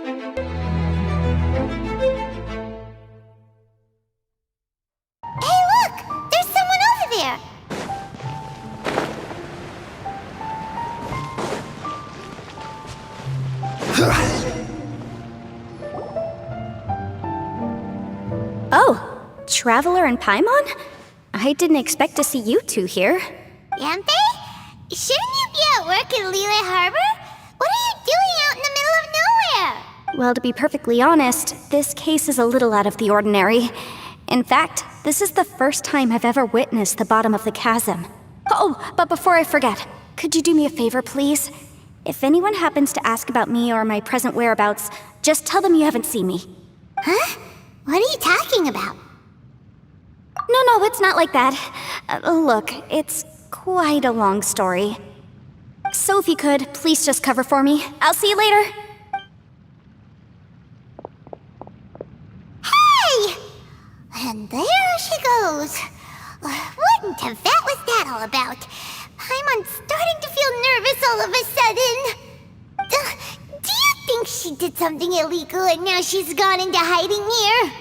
Hey, look! There's someone over there! Oh, Traveler and Paimon? I didn't expect to see you two here. Yanfei? Shouldn't you be at work in Liyue Harbor? What are you doing out in the middle of nowhere? Well, to be perfectly honest, this case is a little out of the ordinary. In fact, this is the first time I've ever witnessed the bottom of the chasm. Oh, but before I forget, could you do me a favor, please? If anyone happens to ask about me or my present whereabouts, just tell them you haven't seen me. Huh? What are you talking about? No, it's not like that. Look, it's quite a long story. So if you could, please just cover for me. I'll see you later. Hey! And there she goes. What in Tibet was that all about? I'm starting to feel nervous all of a sudden. Do you think she did something illegal and now she's gone into hiding here?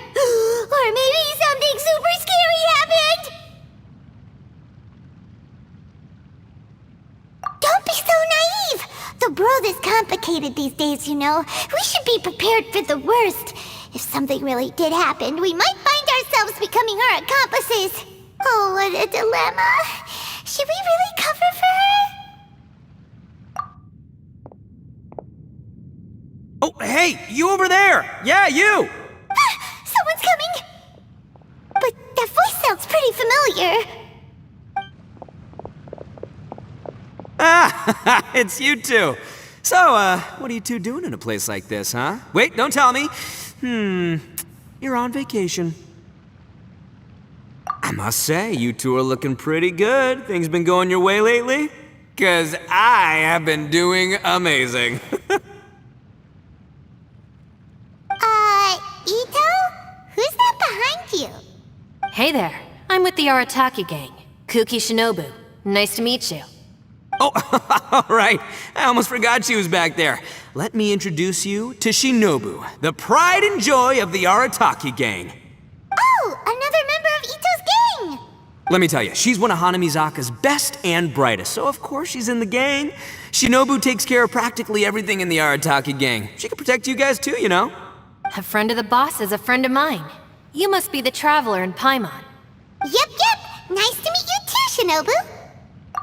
Or maybe something super scary happened? Don't be so naive! The world is complicated these days, you know. We should be prepared for the worst. If something really did happen, we might find ourselves becoming her accomplices. Oh, what a dilemma. Should we really cover for her? Oh, hey, you over there! Yeah, you! Someone's coming! But that voice sounds pretty familiar. Ah, it's you two. So, what are you two doing in a place like this, huh? Wait, don't tell me. You're on vacation. I must say, you two are looking pretty good. Things been going your way lately? 'Cause I have been doing amazing. Ito? Who's that behind you? Hey there, I'm with the Arataki gang. Kuki Shinobu. Nice to meet you. Oh, all right. I almost forgot she was back there. Let me introduce you to Shinobu, the pride and joy of the Arataki gang. Oh, another member of Ito's gang! Let me tell you, she's one of Hanamizaka's best and brightest, so of course she's in the gang. Shinobu takes care of practically everything in the Arataki gang. She can protect you guys too, you know. A friend of the boss is a friend of mine. You must be the Traveler in Paimon. Yep. Nice to meet you too, Shinobu.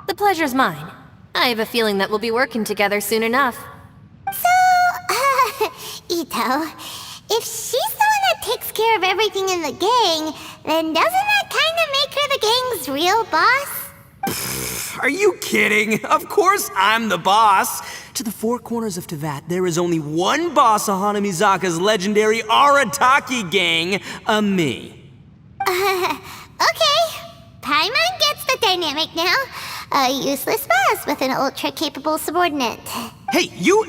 The pleasure's mine. I have a feeling that we'll be working together soon enough. So, Ito, if she's the one that takes care of everything in the gang, then doesn't that kind of make her the gang's real boss? Are you kidding? Of course I'm the boss. To the four corners of Teyvat, there is only one boss of Hanamizaka's legendary Arataki gang, me. Okay. Paimon gets the dynamic now. A useless boss with an ultra-capable subordinate. Hey, you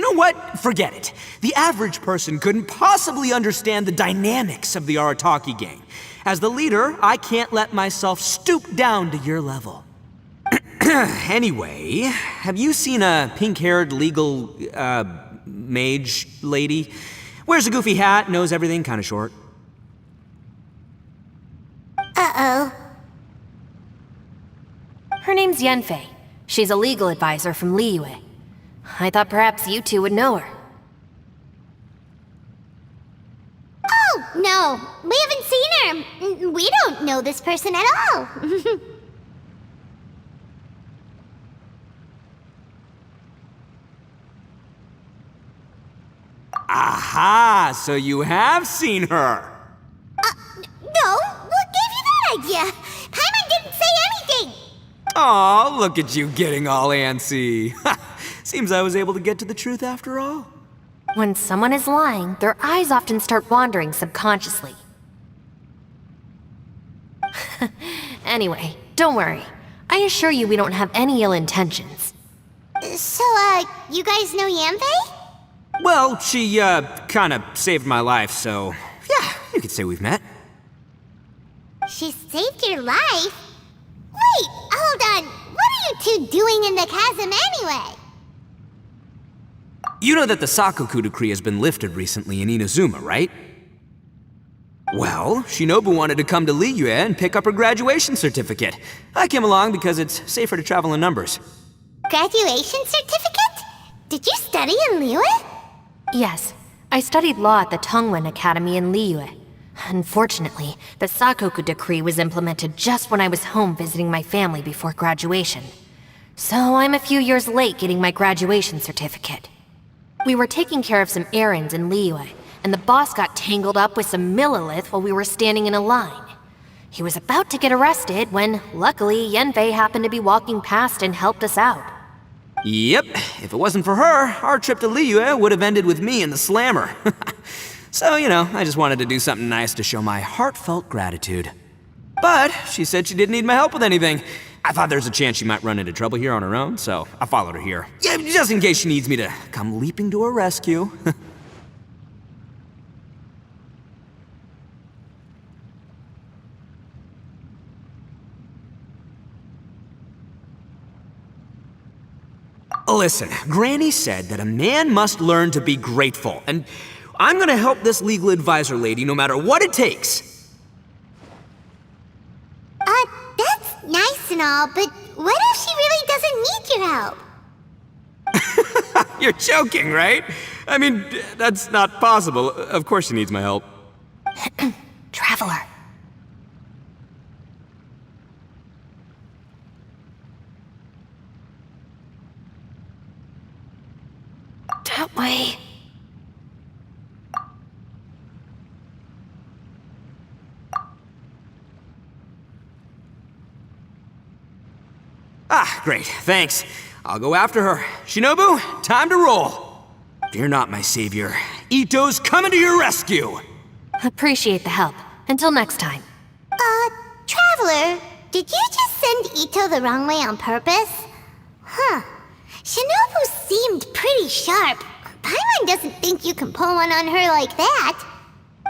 know what? Forget it. The average person couldn't possibly understand the dynamics of the Arataki gang. As the leader, I can't let myself stoop down to your level. Anyway, have you seen a pink-haired legal, mage lady? Wears a goofy hat, knows everything, kinda short. Uh-oh. Her name's Yanfei. She's a legal advisor from Liyue. I thought perhaps you two would know her. Oh, no. We haven't seen her. We don't know this person at all. Aha! So you have seen her! No, what gave you that idea? Paimon didn't say anything. Aw, look at you getting all antsy. Seems I was able to get to the truth after all. When someone is lying, their eyes often start wandering subconsciously. Anyway, don't worry. I assure you we don't have any ill intentions. So, you guys know Yanfei? Well, she, kinda saved my life, so yeah, you could say we've met. She saved your life? Wait, hold on. What are you two doing in the chasm anyway? You know that the Sakoku decree has been lifted recently in Inazuma, right? Well, Shinobu wanted to come to Liyue and pick up her graduation certificate. I came along because it's safer to travel in numbers. Graduation certificate? Did you study in Liyue? Yes, I studied law at the Tongwen Academy in Liyue. Unfortunately, the Sakoku decree was implemented just when I was home visiting my family before graduation. So I'm a few years late getting my graduation certificate. We were taking care of some errands in Liyue, and the boss got tangled up with some Millilith while we were standing in a line. He was about to get arrested when, luckily, Yanfei happened to be walking past and helped us out. Yep, if it wasn't for her, our trip to Liyue would have ended with me and the Slammer. So, I just wanted to do something nice to show my heartfelt gratitude. But she said she didn't need my help with anything. I thought there's a chance she might run into trouble here on her own, so I followed her here. Yeah, just in case she needs me to come leaping to her rescue. Listen, Granny said that a man must learn to be grateful, and I'm gonna help this legal advisor lady no matter what it takes. That's nice and all, but what if she really doesn't need your help? You're joking, right? I mean, that's not possible. Of course she needs my help. Traveler. That way. Ah, great, thanks. I'll go after her. Shinobu, time to roll. Fear not, my savior. Ito's coming to your rescue. Appreciate the help. Until next time. Traveler, did you just send Ito the wrong way on purpose? Huh. Shinobu seemed pretty sharp. Paimon doesn't think you can pull one on her like that.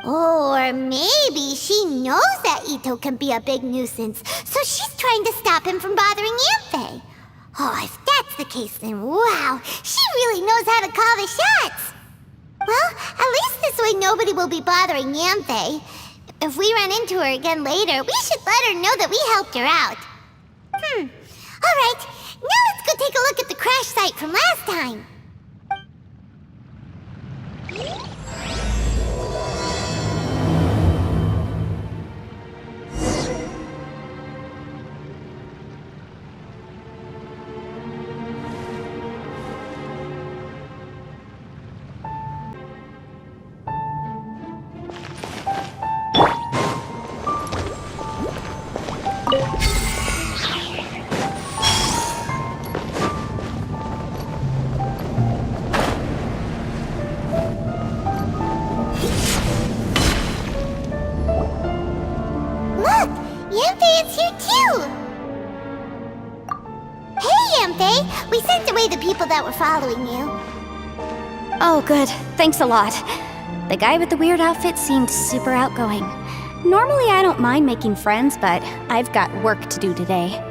Or maybe she knows that Ito can be a big nuisance, so she's trying to stop him from bothering Yanfei. Oh, if that's the case, then wow, she really knows how to call the shots. Well, at least this way nobody will be bothering Yanfei. If we run into her again later, we should let her know that we helped her out. Alright, now let's go take a look at the crash site from last time. We sent away the people that were following you. Oh, good. Thanks a lot. The guy with the weird outfit seemed super outgoing. Normally I don't mind making friends, but I've got work to do today.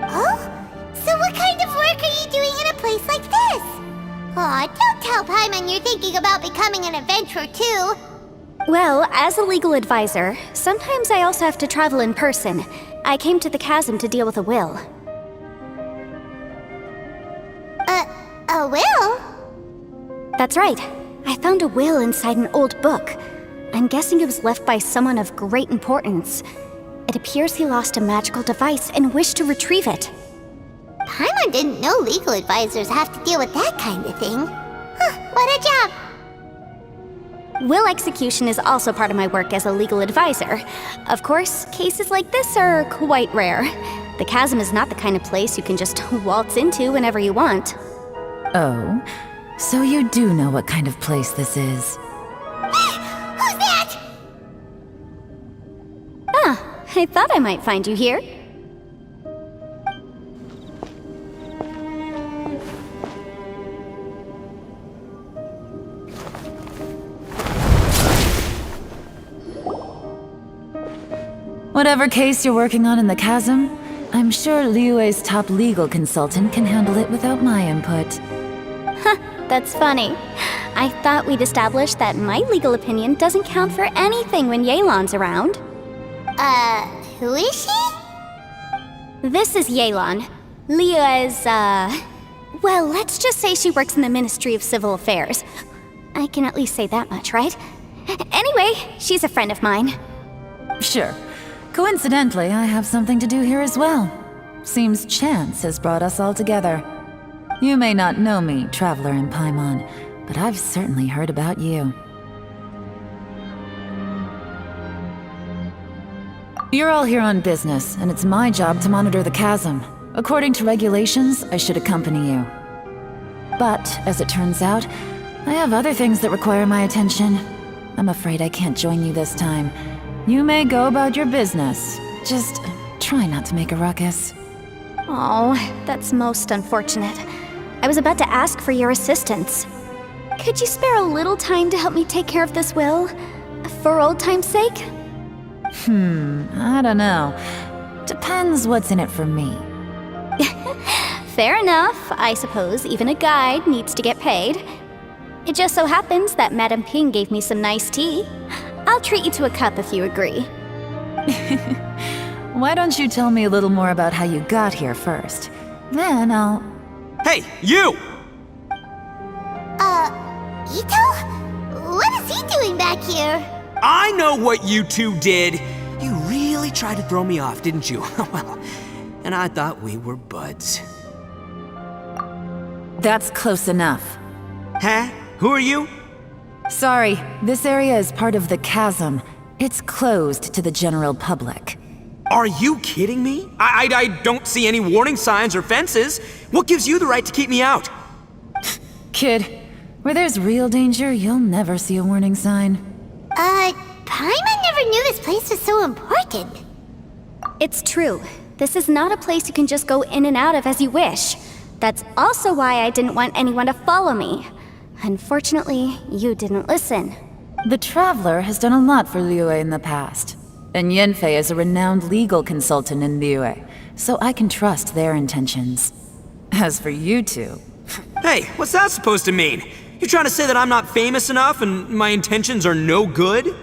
Oh? So what kind of work are you doing in a place like this? Aw, don't tell Paimon you're thinking about becoming an adventurer too. Well, as a legal advisor, sometimes I also have to travel in person. I came to the chasm to deal with a will. A will? That's right. I found a will inside an old book. I'm guessing it was left by someone of great importance. It appears he lost a magical device and wished to retrieve it. Paimon didn't know legal advisors have to deal with that kind of thing. Huh, what a job! Will execution is also part of my work as a legal advisor. Of course, cases like this are quite rare. The chasm is not the kind of place you can just waltz into whenever you want. Oh, so you do know what kind of place this is. Who's that? Ah, I thought I might find you here. Whatever case you're working on in the chasm, I'm sure Liyue's top legal consultant can handle it without my input. That's funny. I thought we'd established that my legal opinion doesn't count for anything when Yelan's around. Who is she? This is Yelan. Leah is, well, let's just say she works in the Ministry of Civil Affairs. I can at least say that much, right? Anyway, she's a friend of mine. Sure. Coincidentally, I have something to do here as well. Seems chance has brought us all together. You may not know me, Traveler in Paimon, but I've certainly heard about you. You're all here on business, and it's my job to monitor the chasm. According to regulations, I should accompany you. But, as it turns out, I have other things that require my attention. I'm afraid I can't join you this time. You may go about your business. Just try not to make a ruckus. Oh, that's most unfortunate. I was about to ask for your assistance. Could you spare a little time to help me take care of this will? For old time's sake? I don't know. Depends what's in it for me. Fair enough. I suppose even a guide needs to get paid. It just so happens that Madame Ping gave me some nice tea. I'll treat you to a cup if you agree. Why don't you tell me a little more about how you got here first? Then I'll... Hey, you! Ito? What is he doing back here? I know what you two did. You really tried to throw me off, didn't you? Well, and I thought we were buds. That's close enough. Huh? Who are you? Sorry, this area is part of the chasm. It's closed to the general public. Are you kidding me? I don't see any warning signs or fences. What gives you the right to keep me out? Kid, where there's real danger, you'll never see a warning sign. Paimon never knew this place was so important. It's true. This is not a place you can just go in and out of as you wish. That's also why I didn't want anyone to follow me. Unfortunately, you didn't listen. The Traveler has done a lot for Liyue in the past. And Yanfei is a renowned legal consultant in Liyue, so I can trust their intentions. As for you two... Hey, what's that supposed to mean? You trying to say that I'm not famous enough and my intentions are no good?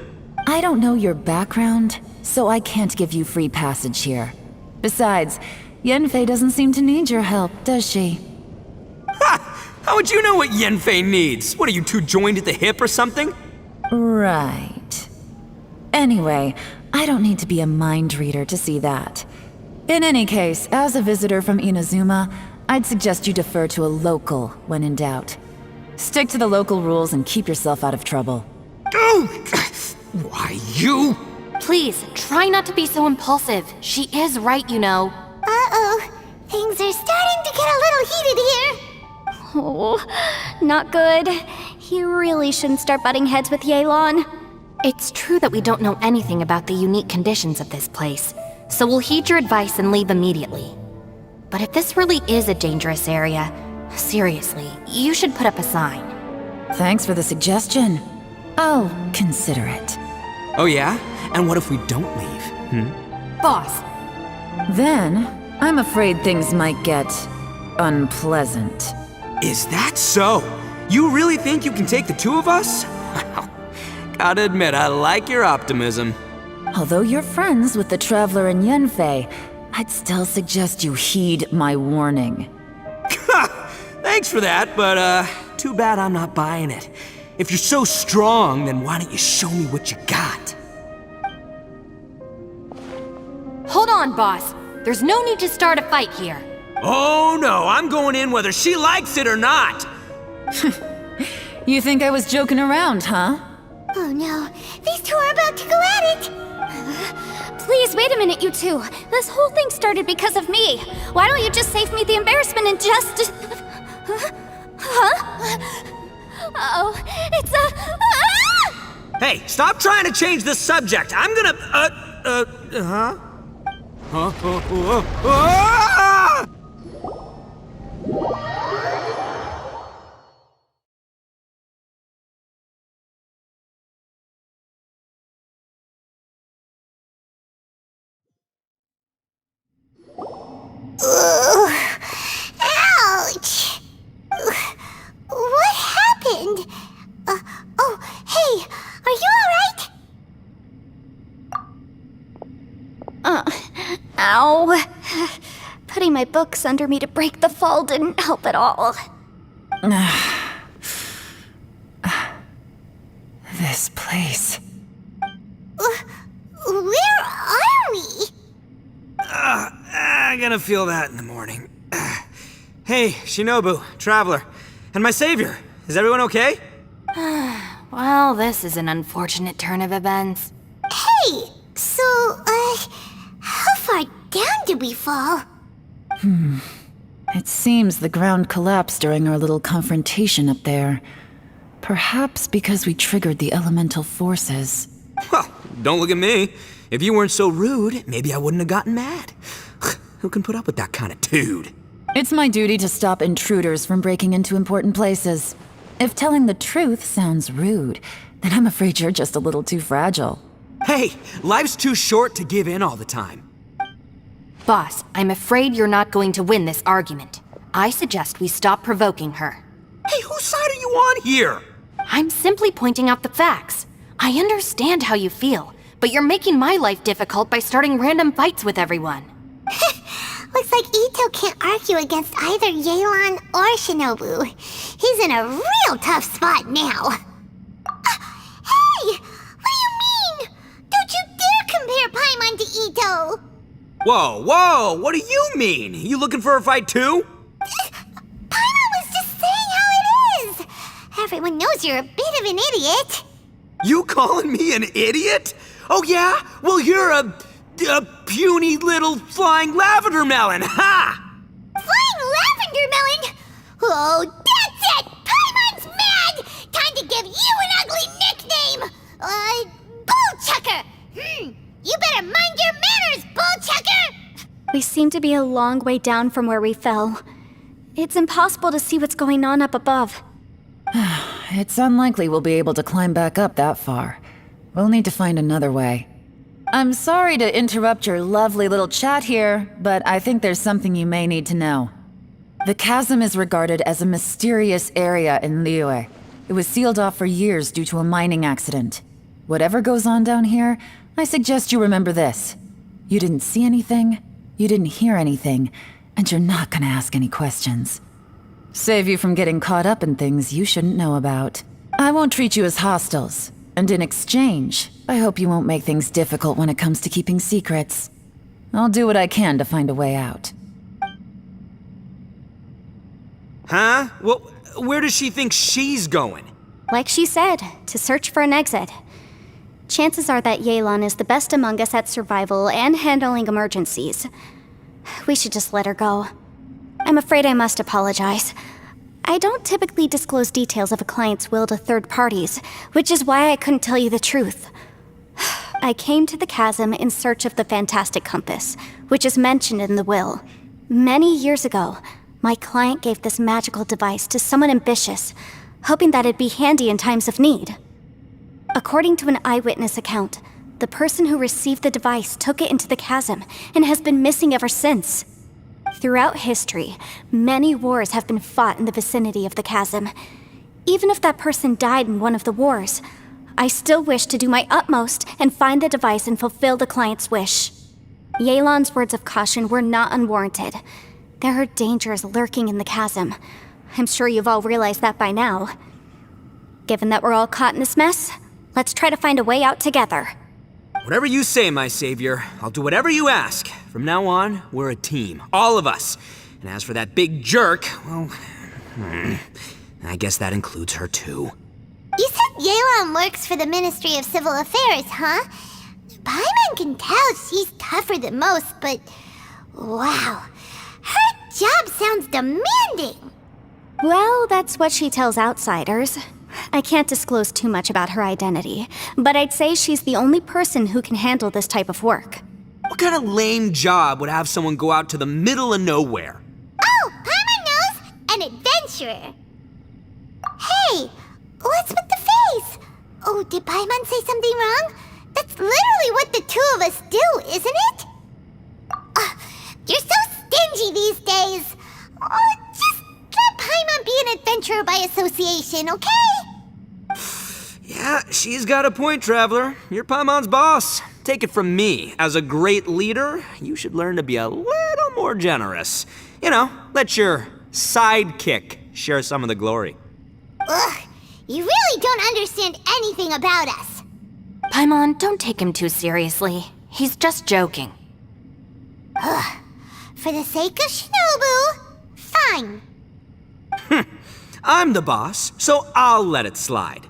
I don't know your background, so I can't give you free passage here. Besides, Yanfei doesn't seem to need your help, does she? Ha! How would you know what Yanfei needs? What, are you two joined at the hip or something? Right. Anyway, I don't need to be a mind reader to see that. In any case, as a visitor from Inazuma, I'd suggest you defer to a local when in doubt. Stick to the local rules and keep yourself out of trouble. Oh, why you? Please, try not to be so impulsive. She is right, you know. Uh-oh. Things are starting to get a little heated here. Oh, not good. He really shouldn't start butting heads with Yelan. It's true that we don't know anything about the unique conditions of this place, so we'll heed your advice and leave immediately. But if this really is a dangerous area, seriously, you should put up a sign. Thanks for the suggestion. I'll consider it. Oh yeah? And what if we don't leave? Boss, Then, I'm afraid things might get... unpleasant. Is that so? You really think you can take the two of us? Well, gotta admit, I like your optimism. Although you're friends with the Traveler and Yanfei, I'd still suggest you heed my warning. Thanks for that, but too bad I'm not buying it. If you're so strong, then why don't you show me what you got? hold on, boss. There's no need to start a fight here. Oh no, I'm going in whether she likes it or not. You think I was joking around, huh? Oh no, these two are about to go at it! Please, wait a minute, you two. This whole thing started because of me. Why don't you just save me the embarrassment and just... Huh? Uh-oh, it's a... Ah! Hey, stop trying to change the subject. I'm gonna, huh? Ah! Ouch! What Ow. Putting my books under me to break the fall didn't help at all. This place. Where are we? I'm gonna feel that in the morning. Hey, Shinobu, Traveler, and my savior. Is everyone okay? Well, this is an unfortunate turn of events. Hey, so, how far down did we fall? It seems the ground collapsed during our little confrontation up there. Perhaps because we triggered the elemental forces. Well, don't look at me. If you weren't so rude, maybe I wouldn't have gotten mad. Who can put up with that kind of dude? It's my duty to stop intruders from breaking into important places. If telling the truth sounds rude, then I'm afraid you're just a little too fragile. Hey, life's too short to give in all the time. Boss, I'm afraid you're not going to win this argument. I suggest we stop provoking her. Hey, whose side are you on here? I'm simply pointing out the facts. I understand how you feel, but you're making my life difficult by starting random fights with everyone. Looks like Ito can't argue against either Yelan or Shinobu. He's in a real tough spot now. Hey! What do you mean? Don't you dare compare Paimon to Ito! Whoa, what do you mean? You looking for a fight too? Paimon was just saying how it is! Everyone knows you're a bit of an idiot. You calling me an idiot? Oh yeah? Well, you're a puny little flying lavender melon, ha! Flying lavender melon? Oh, that's it! Paimon's mad! Time to give you an ugly nickname! Bullchucker! You better mind your manners, Bullchucker! We seem to be a long way down from where we fell. It's impossible to see what's going on up above. It's unlikely we'll be able to climb back up that far. We'll need to find another way. I'm sorry to interrupt your lovely little chat here, but I think there's something you may need to know. The chasm is regarded as a mysterious area in Liyue. It was sealed off for years due to a mining accident. Whatever goes on down here, I suggest you remember this. You didn't see anything, you didn't hear anything, and you're not gonna ask any questions. Save you from getting caught up in things you shouldn't know about. I won't treat you as hostiles, and in exchange, I hope you won't make things difficult when it comes to keeping secrets. I'll do what I can to find a way out. Huh? Well, where does she think she's going? Like she said, to search for an exit. Chances are that Yelan is the best among us at survival and handling emergencies. We should just let her go. I'm afraid I must apologize. I don't typically disclose details of a client's will to third parties, which is why I couldn't tell you the truth. I came to the chasm in search of the Fantastic Compass, which is mentioned in the will. Many years ago, my client gave this magical device to someone ambitious, hoping that it'd be handy in times of need. According to an eyewitness account, the person who received the device took it into the chasm and has been missing ever since. Throughout history, many wars have been fought in the vicinity of the chasm. Even if that person died in one of the wars, I still wish to do my utmost and find the device and fulfill the client's wish. Yelan's words of caution were not unwarranted. There are dangers lurking in the chasm. I'm sure you've all realized that by now. Given that we're all caught in this mess, let's try to find a way out together. Whatever you say, my savior. I'll do whatever you ask. From now on, we're a team. All of us. And as for that big jerk, well, I guess that includes her too. You said Yelan works for the Ministry of Civil Affairs, huh? Paimon can tell she's tougher than most, but wow, her job sounds demanding. Well, that's what she tells outsiders. I can't disclose too much about her identity, but I'd say she's the only person who can handle this type of work. What kind of lame job would have someone go out to the middle of nowhere? Oh, Paimon knows! An adventurer. Hey, what's with the face? Oh, did Paimon say something wrong? That's literally what the two of us do, isn't it? You're so stingy these days. Oh, just let Paimon be an adventurer by association, okay? Yeah, she's got a point, Traveler. You're Paimon's boss. take it from me. As a great leader, you should learn to be a little more generous. You know, let your sidekick share some of the glory. Ugh, you really don't understand anything about us. Paimon, don't take him too seriously. He's just joking. For the sake of Shinobu, fine. I'm the boss, so I'll let it slide.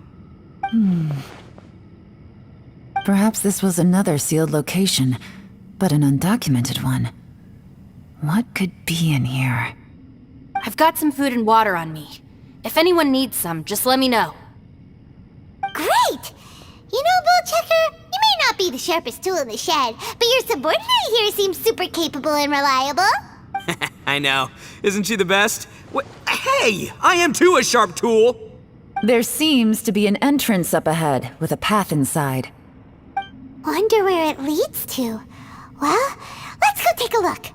Perhaps this was another sealed location, but an undocumented one. What could be in here? I've got some food and water on me. If anyone needs some, just let me know. Great! You know, Bullchecker, you may not be the sharpest tool in the shed, but your subordinate here seems super capable and reliable. I know. Isn't she the best? Hey, I am too a sharp tool. There seems to be an entrance up ahead, with a path inside. Wonder where it leads to. Well, let's go take a look.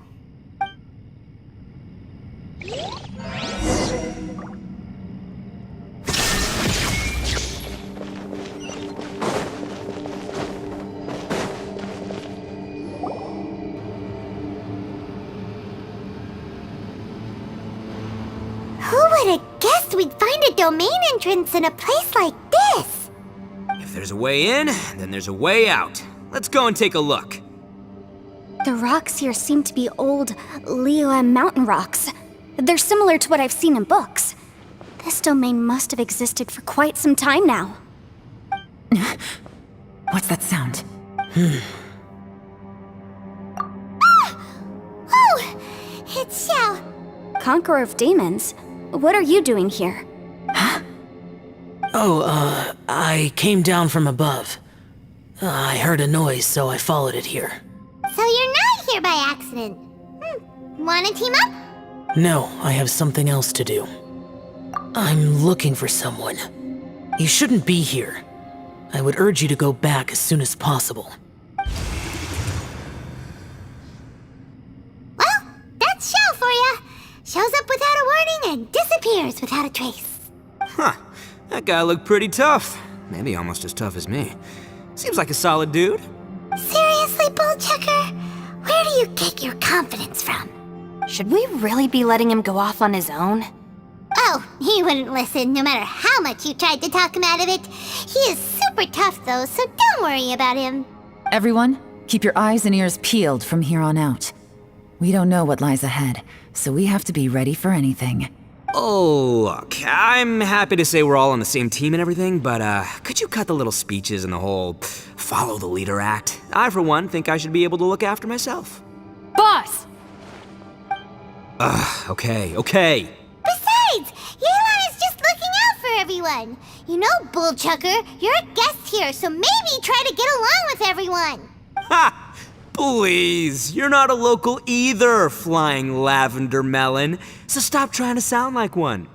Who would have guessed we'd find a domain entrance in a place like this? If there's a way in, then there's a way out. Let's go and take a look. The rocks here seem to be old Liyue mountain rocks. They're similar to what I've seen in books. This domain must have existed for quite some time now. What's that sound? Oh! It's Xiao. Conqueror of Demons, what are you doing here? I came down from above. I heard a noise, so I followed it here. So you're not here by accident. Wanna team up? No, I have something else to do. I'm looking for someone. You shouldn't be here. I would urge you to go back as soon as possible. Well, that's Xiao for ya. Shows up without a warning and disappears without a trace. Huh. That guy looked pretty tough. Maybe almost as tough as me. Seems like a solid dude. Seriously, Bullchecker? Where do you get your confidence from? Should we really be letting him go off on his own? Oh, he wouldn't listen no matter how much you tried to talk him out of it. He is super tough though, so don't worry about him. Everyone, keep your eyes and ears peeled from here on out. We don't know what lies ahead, so we have to be ready for anything. Oh, look, I'm happy to say we're all on the same team and everything, but could you cut the little speeches and the whole follow the leader act? I, for one, think I should be able to look after myself. Boss! Okay. Besides, Yelan is just looking out for everyone. You know, Bullchucker, you're a guest here, so maybe try to get along with everyone. Ha! Please, you're not a local either, flying lavender melon, so stop trying to sound like one.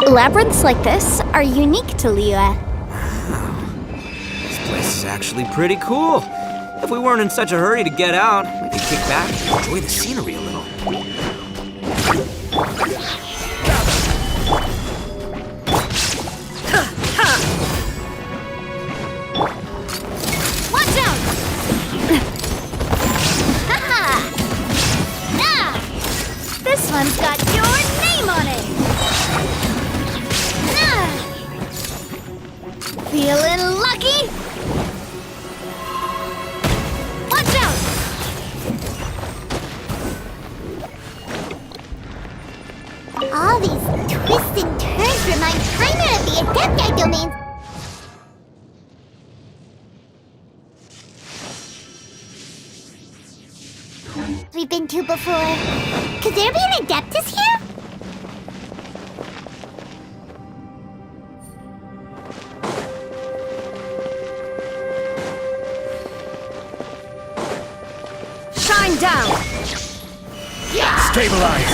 Labyrinths like this are unique to Liyue. This place is actually pretty cool. If we weren't in such a hurry to get out, we could kick back and enjoy the scenery a little. Watch out! This one's got your name on it! Feeling lucky? Watch out! All these twists and turns remind Timer of the Adepti domains. We've been to before. Could there be an Adeptus here? Shine down! Stabilize!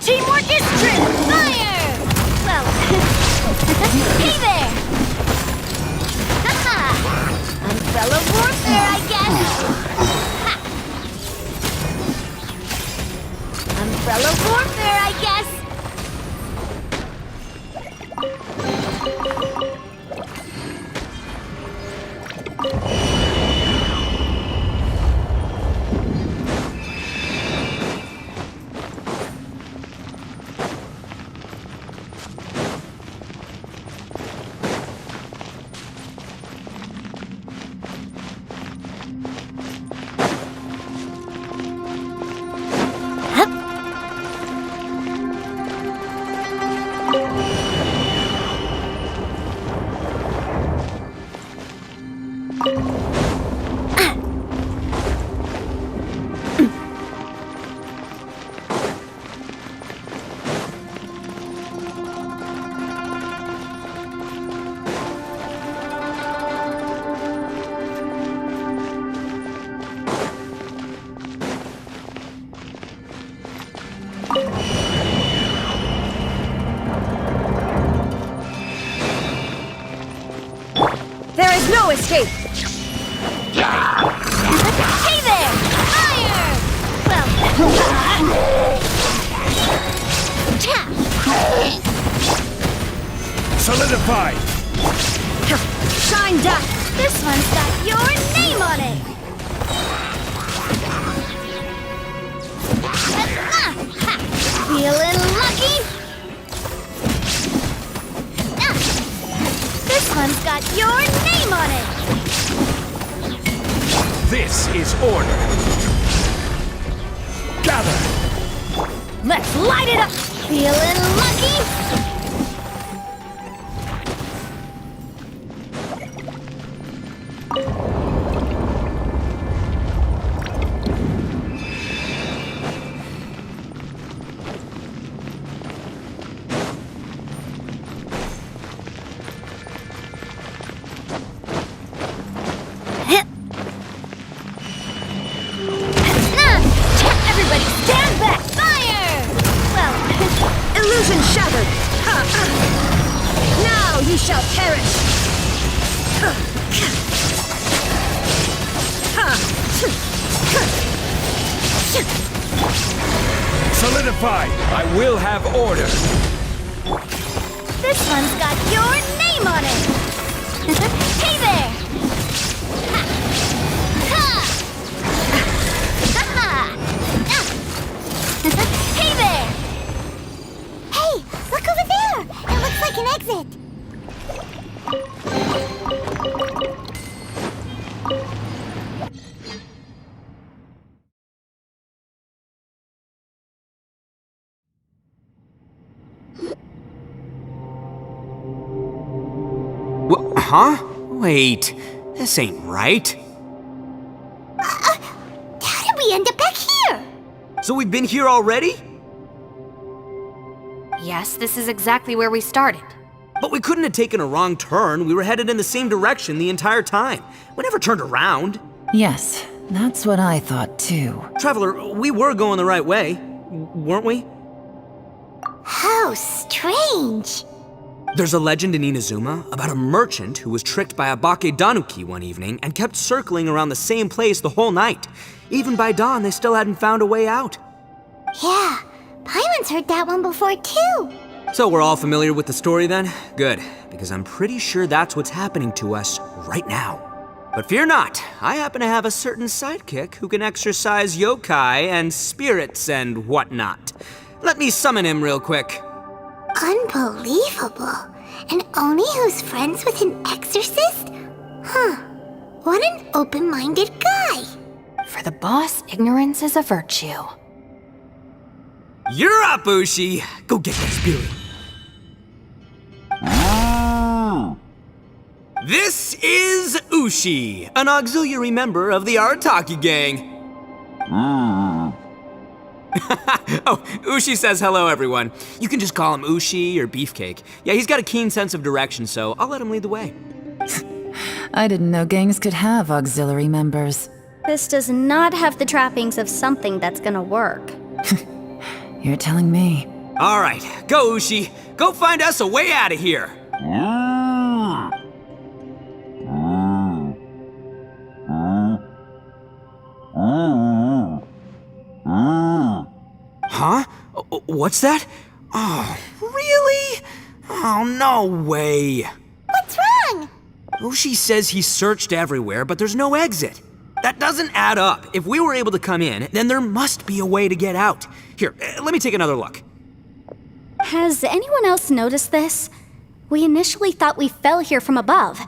Teamwork is true! Fire! Well, hey there! Haha! Umbrella warfare, I guess! Ha! Umbrella warfare, I guess! There is no escape! Hey there! Fire! Well, Solidify! Shine dust! this one's got your name on it! Feeling lucky? This one's got your name on it! This is order. Gather! Let's light it up! Feeling lucky? Everybody stand back! Fire! Well, Illusion shattered! Now you shall perish! Solidify! I will have order. this one's got your name on it! Hey there! Ha! Ha! Ha-ha! Hey there! Hey, look over there! It looks like an exit! Huh? Wait, this ain't right. How did we end up back here? So we've been here already? Yes, this is exactly where we started. But we couldn't have taken a wrong turn. We were headed in the same direction the entire time. We never turned around. Yes, that's what I thought too. Traveler, we were going the right way, weren't we? How strange. There's a legend in Inazuma about a merchant who was tricked by a Bakedanuki one evening and kept circling around the same place the whole night. Even by dawn, they still hadn't found a way out. Yeah, Paimon's heard that one before too. So we're all familiar with the story then? Good, because I'm pretty sure that's what's happening to us right now. But fear not, I happen to have a certain sidekick who can exercise yokai and spirits and whatnot. Let me summon him real quick. Unbelievable. And Oni who's friends with an exorcist? Huh. What an open-minded guy. For the boss, ignorance is a virtue. You're up, Ushi! Go get that spirit. This is Ushi, an auxiliary member of the Arataki gang. Oh, Ushi says hello, everyone. You can just call him Ushi or Beefcake. Yeah, he's got a keen sense of direction, so I'll let him lead the way. I didn't know gangs could have auxiliary members. This does not have the trappings of something that's gonna work. You're telling me. All right, go Ushi. Go find us a way out of here. Huh? What's that? Oh, really? Oh, no way. What's wrong? Ushi says he searched everywhere, but there's no exit. That doesn't add up. If we were able to come in, then there must be a way to get out. Here, let me take another look. Has anyone else noticed this? We initially thought we fell here from above.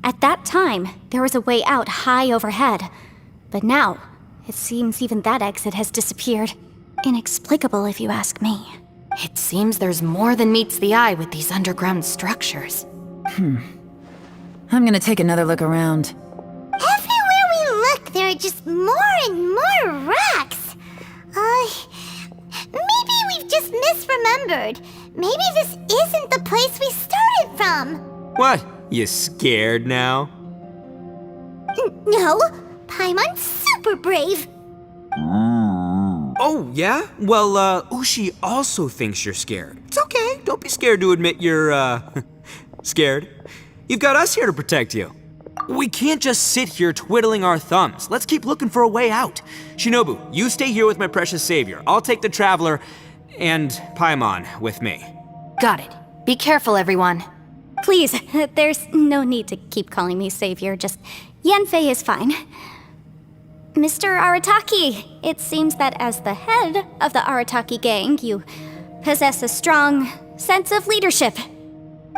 At that time, there was a way out high overhead. But now, it seems even that exit has disappeared. Inexplicable, if you ask me. It seems there's more than meets the eye with these underground structures. I'm gonna take another look around. Everywhere we look, there are just more and more rocks. Maybe we've just misremembered. Maybe this isn't the place we started from. What? You scared now? No, Paimon's super brave. Oh, yeah? Well, Ushi also thinks you're scared. It's okay. Don't be scared to admit you're, scared. You've got us here to protect you. We can't just sit here twiddling our thumbs. Let's keep looking for a way out. Shinobu, you stay here with my precious savior. I'll take the Traveler and Paimon with me. Got it. Be careful, everyone. Please, there's no need to keep calling me savior, just Yanfei is fine. Mr. Arataki, it seems that as the head of the Arataki gang, you possess a strong sense of leadership.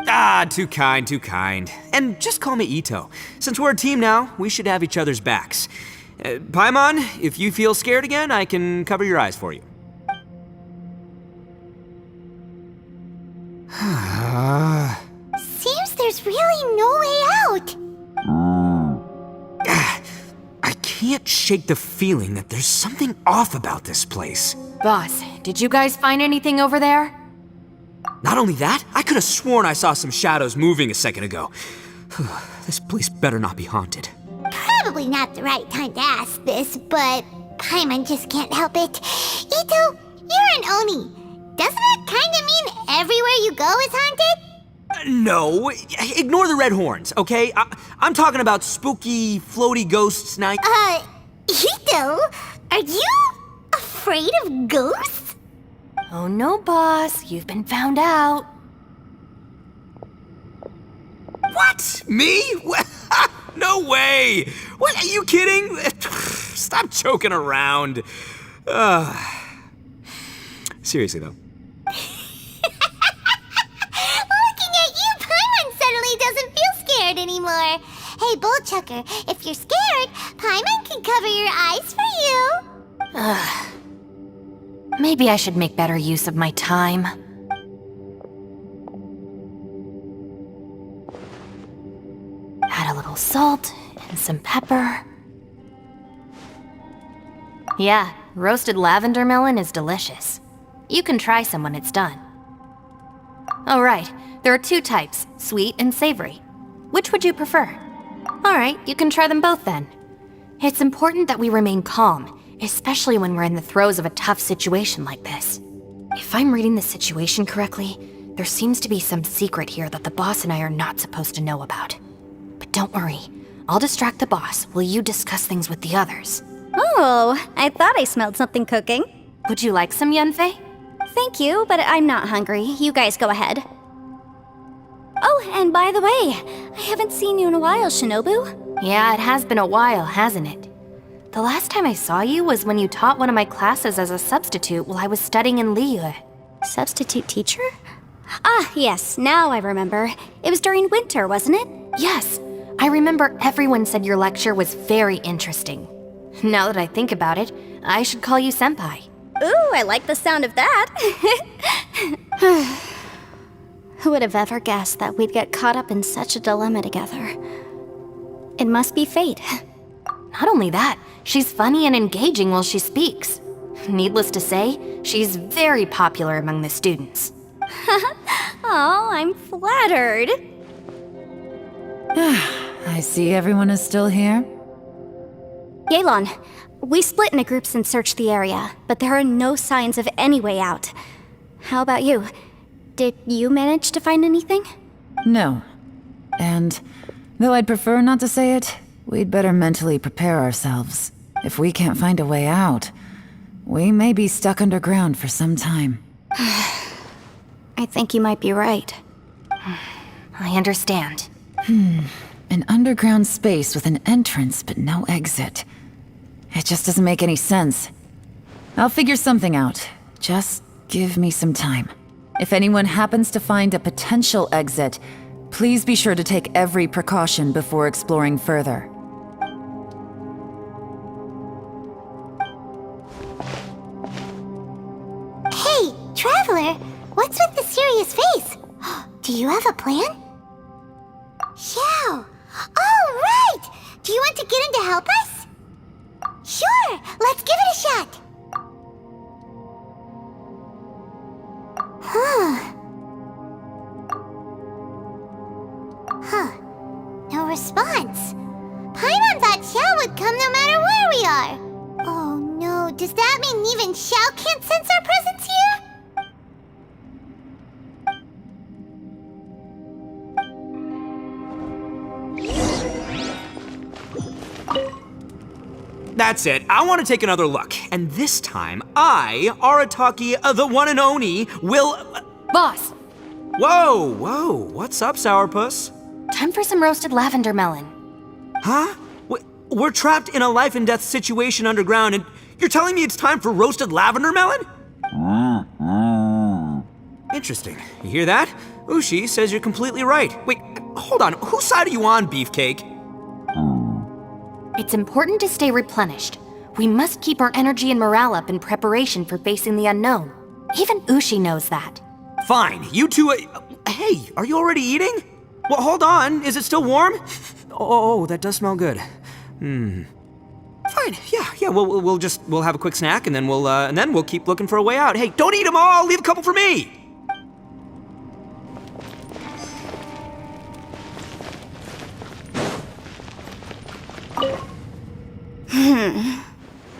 Ah, too kind, too kind. And just call me Ito. Since we're a team now, we should have each other's backs. Paimon, if you feel scared again, I can cover your eyes for you. Seems there's really no way out. I can't shake the feeling that there's something off about this place. Boss, did you guys find anything over there? Not only that, I could have sworn I saw some shadows moving a second ago. This place better not be haunted. Probably not the right time to ask this, but Paimon just can't help it. Ito, you're an Oni. Doesn't that kind of mean everywhere you go is haunted? No, ignore the red horns, okay? I'm talking about spooky, floaty ghosts night. Ito, are you afraid of ghosts? Oh no, boss. You've been found out. What? Me? No way! What, are you kidding? Stop joking around. Seriously, though. Looking at you, Paimon suddenly doesn't feel scared anymore. Hey, Bullchucker, if you're scared, Paimon can cover your eyes for you. Maybe I should make better use of my time. Add a little salt and some pepper. Yeah, roasted lavender melon is delicious. You can try some when it's done. Oh right, there are two types, sweet and savory. Which would you prefer? Alright, you can try them both then. It's important that we remain calm, especially when we're in the throes of a tough situation like this. If I'm reading the situation correctly, there seems to be some secret here that the boss and I are not supposed to know about. But don't worry, I'll distract the boss while you discuss things with the others. Oh, I thought I smelled something cooking. Would you like some, Yanfei? Thank you, but I'm not hungry. You guys go ahead. Oh, and by the way, I haven't seen you in a while, Shinobu. Yeah, it has been a while, hasn't it? The last time I saw you was when you taught one of my classes as a substitute while I was studying in Liyue. Substitute teacher? Ah, yes, now I remember. It was during winter, wasn't it? Yes, I remember everyone said your lecture was very interesting. Now that I think about it, I should call you senpai. Ooh, I like the sound of that. Who would have ever guessed that we'd get caught up in such a dilemma together? It must be fate. Not only that, she's funny and engaging while she speaks. Needless to say, she's very popular among the students. Oh, I'm flattered. I see everyone is still here. Yelan, We split into groups and searched the area, but there are no signs of any way out. How about you? Did you manage to find anything? No. And though I'd prefer not to say it, we'd better mentally prepare ourselves. If we can't find a way out, we may be stuck underground for some time. I think you might be right. I understand. An underground space with an entrance but no exit. It just doesn't make any sense. I'll figure something out. Just give me some time. If anyone happens to find a potential exit, please be sure to take every precaution before exploring further. Hey, Traveler, what's with the serious face? Do you have a plan? Xiao! Oh, right! Do you want to get in to help us? Sure, let's give it a shot! No response. Paimon thought Xiao would come no matter where we are. Oh no, does that mean even Xiao can't sense our presence here? That's it. I want to take another look. And this time, I, Arataki, the one and only, will... Boss, Whoa. What's up, Sourpuss? time for some roasted lavender melon. Huh? We're trapped in a life and death situation underground, and you're telling me it's time for roasted lavender melon? Interesting. You hear that? Ushi says you're completely right. Wait, hold on. Whose side are you on, Beefcake? It's important to stay replenished. We must keep our energy and morale up in preparation for facing the unknown. Even Ushi knows that. Fine. You two... hey, are you already eating? Well, hold on. Is it still warm? Oh, that does smell good. Fine. Yeah. We'll have a quick snack, and then we'll keep looking for a way out. Hey, don't eat them all. Leave a couple for me.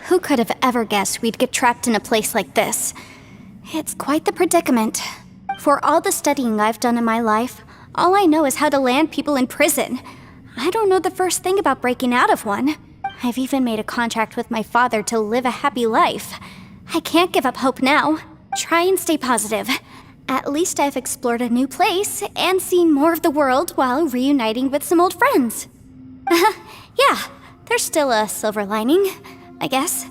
Who could have ever guessed we'd get trapped in a place like this? It's quite the predicament. For all the studying I've done in my life, all I know is how to land people in prison. I don't know the first thing about breaking out of one. I've even made a contract with my father to live a happy life. I can't give up hope now. Try and stay positive. At least I've explored a new place and seen more of the world while reuniting with some old friends. Yeah, there's still a silver lining, I guess.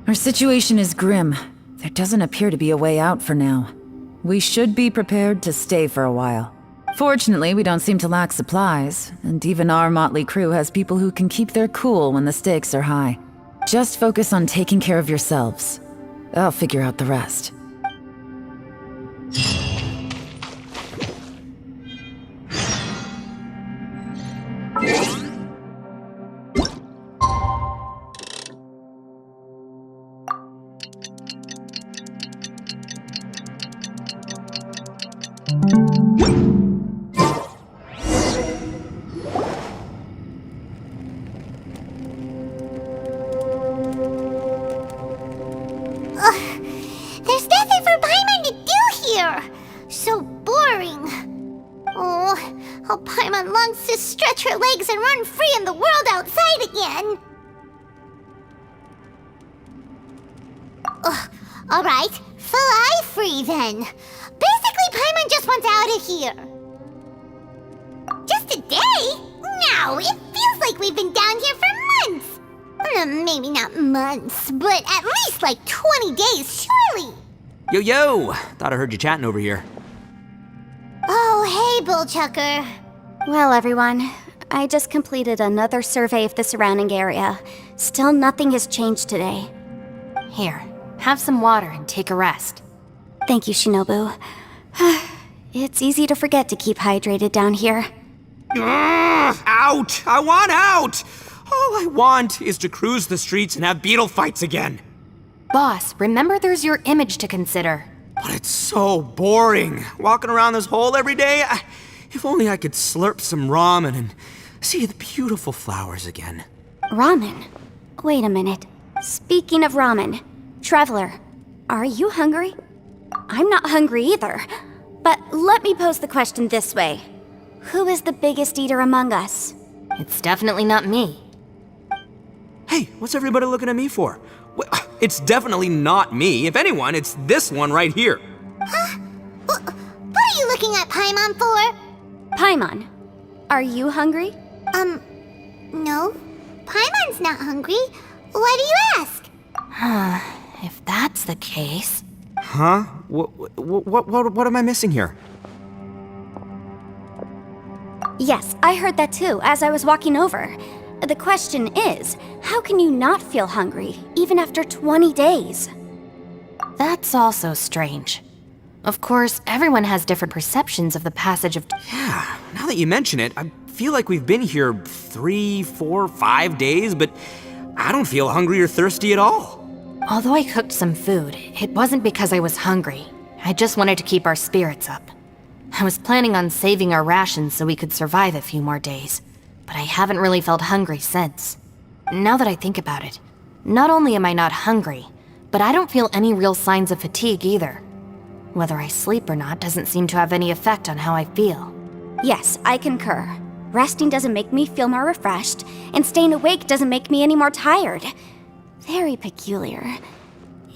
Our situation is grim. There doesn't appear to be a way out for now. We should be prepared to stay for a while. Fortunately, we don't seem to lack supplies, and even our motley crew has people who can keep their cool when the stakes are high. Just focus on taking care of yourselves. I'll figure out the rest. There's nothing for Paimon to do here! So boring. Oh, how Paimon longs to stretch her legs and run free in the world outside again! Alright, fly free then. Basically, Paimon just wants out of here. Just a day? No, it feels like we've been down here for months. Maybe not months, but at least like 20 days, surely. Yo! Thought I heard you chatting over here. Oh, hey, Bullchucker. Well, everyone, I just completed another survey of the surrounding area. Still nothing has changed today. Here, have some water and take a rest. Thank you, Shinobu. It's easy to forget to keep hydrated down here. Out! I want out! All I want is to cruise the streets and have beetle fights again. Boss, remember there's your image to consider. But it's so boring, walking around this hole every day. If only I could slurp some ramen and see the beautiful flowers again. Ramen? Wait a minute. Speaking of ramen, Traveler, are you hungry? I'm not hungry either. But let me pose the question this way. Who is the biggest eater among us? It's definitely not me. Hey, what's everybody looking at me for? It's definitely not me. If anyone, it's this one right here. Huh? What are you looking at Paimon for? Paimon, are you hungry? No. Paimon's not hungry. Why do you ask? If that's the case... Huh? What am I missing here? Yes, I heard that too, as I was walking over. The question is, how can you not feel hungry, even after 20 days? That's also strange. Of course, everyone has different perceptions of the passage of... Yeah, now that you mention it, I feel like we've been here 3, 4, 5 days, but I don't feel hungry or thirsty at all. Although I cooked some food, it wasn't because I was hungry. I just wanted to keep our spirits up. I was planning on saving our rations so we could survive a few more days, but I haven't really felt hungry since. Now that I think about it, not only am I not hungry, but I don't feel any real signs of fatigue either. Whether I sleep or not doesn't seem to have any effect on how I feel. Yes, I concur. Resting doesn't make me feel more refreshed, and staying awake doesn't make me any more tired. Very peculiar.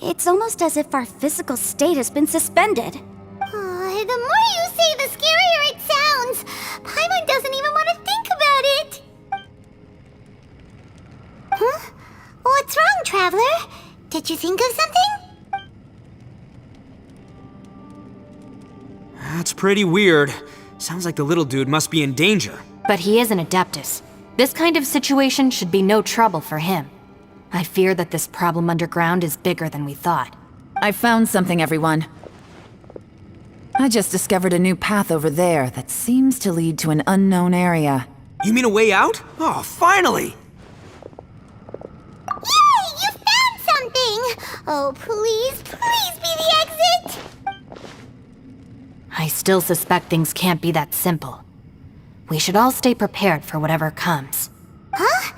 It's almost as if our physical state has been suspended. The more you say, the scarier it sounds. Paimon doesn't even want to think about it. Huh? What's wrong, Traveler? Did you think of something? That's pretty weird. Sounds like the little dude must be in danger. But he is an Adeptus. This kind of situation should be no trouble for him. I fear that this problem underground is bigger than we thought. I found something, everyone. I just discovered a new path over there that seems to lead to an unknown area. You mean a way out? Oh, finally! Yay! You found something! Oh, please be the exit! I still suspect things can't be that simple. We should all stay prepared for whatever comes. Huh?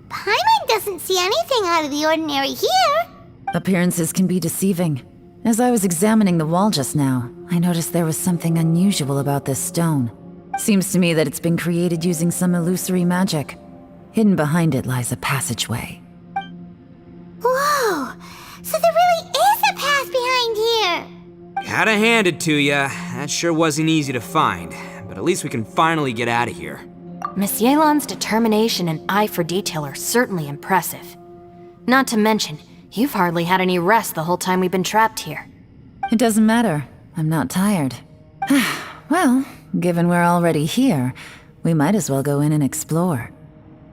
Paimon doesn't see anything out of the ordinary here. Appearances can be deceiving. As I was examining the wall just now, I noticed there was something unusual about this stone. Seems to me that it's been created using some illusory magic. Hidden behind it lies a passageway. Whoa! So there really is a path behind here! Gotta hand it to ya. That sure wasn't easy to find. But at least we can finally get out of here. Miss Yelan's determination and eye for detail are certainly impressive. Not to mention, you've hardly had any rest the whole time we've been trapped here. It doesn't matter. I'm not tired. Well, given we're already here, we might as well go in and explore.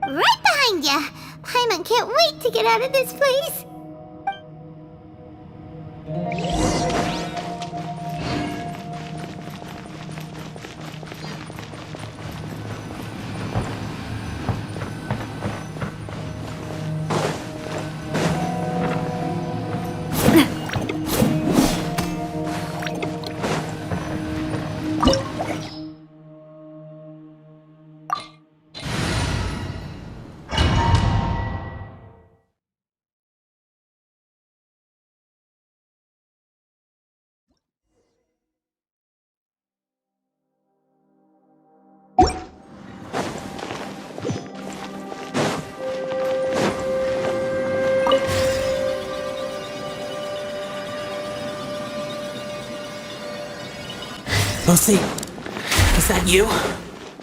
Right behind ya! Paimon can't wait to get out of this place! Lucy, is that you?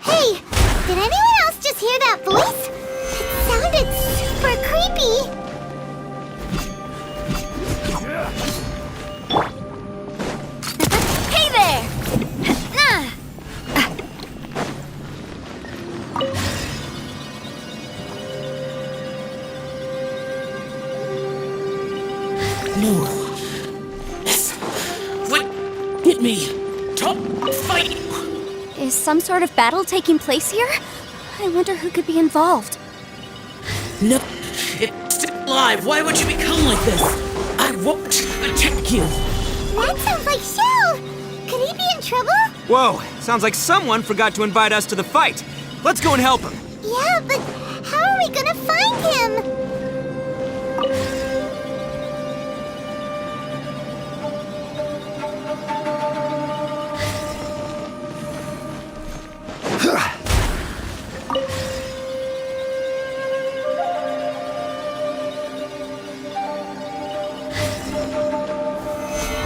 Hey, did anyone else just hear that voice? It sounded super creepy. Hey there! No. Yes. What? Hit me. Top fight. Is some sort of battle taking place here? I wonder who could be involved. No. It's still alive. Why would you become like this? I won't attack you. That sounds like Shell! Could he be in trouble? Whoa, sounds like someone forgot to invite us to the fight. Let's go and help him. Yeah, but how are we gonna find him?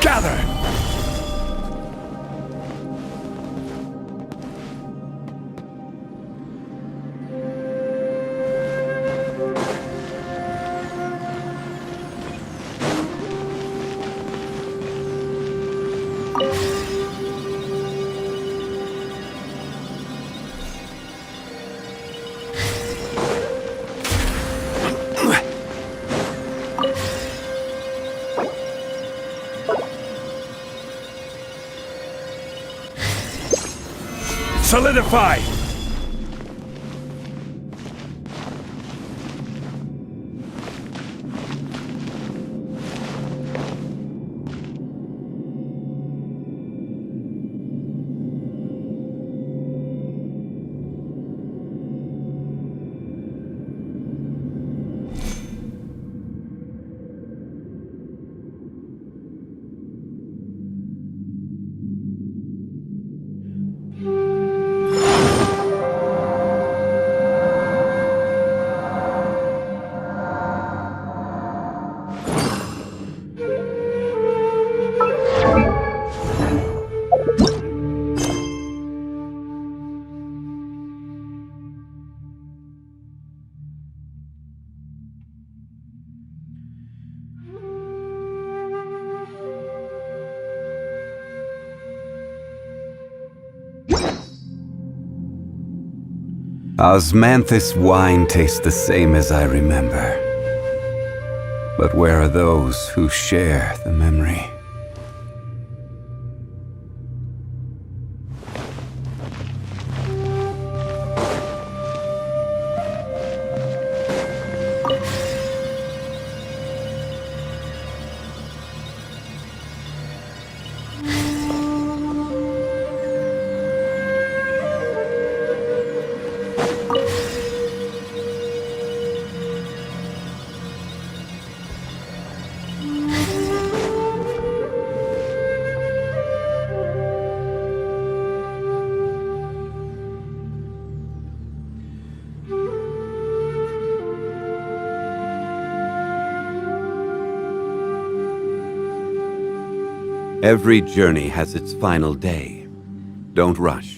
Gather! Solidify! Osmanthus wine tastes the same as I remember. But where are those who share the memory? Every journey has its final day. Don't rush.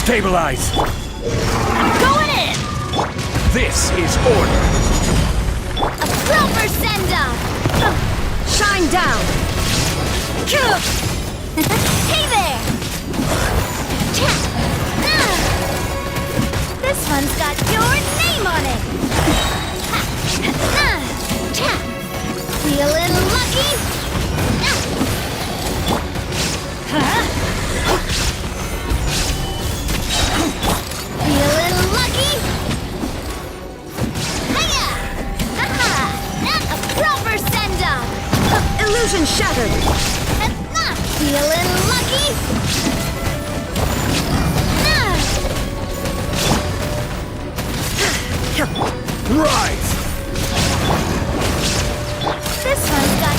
Stabilize! Going in! This is order! A proper send-off! Shine down! Hey there! This one's got your name on it! Feeling lucky? Feeling lucky? Hiya! A proper send-off! Illusion shattered! Feeling lucky? Rise! This one's got...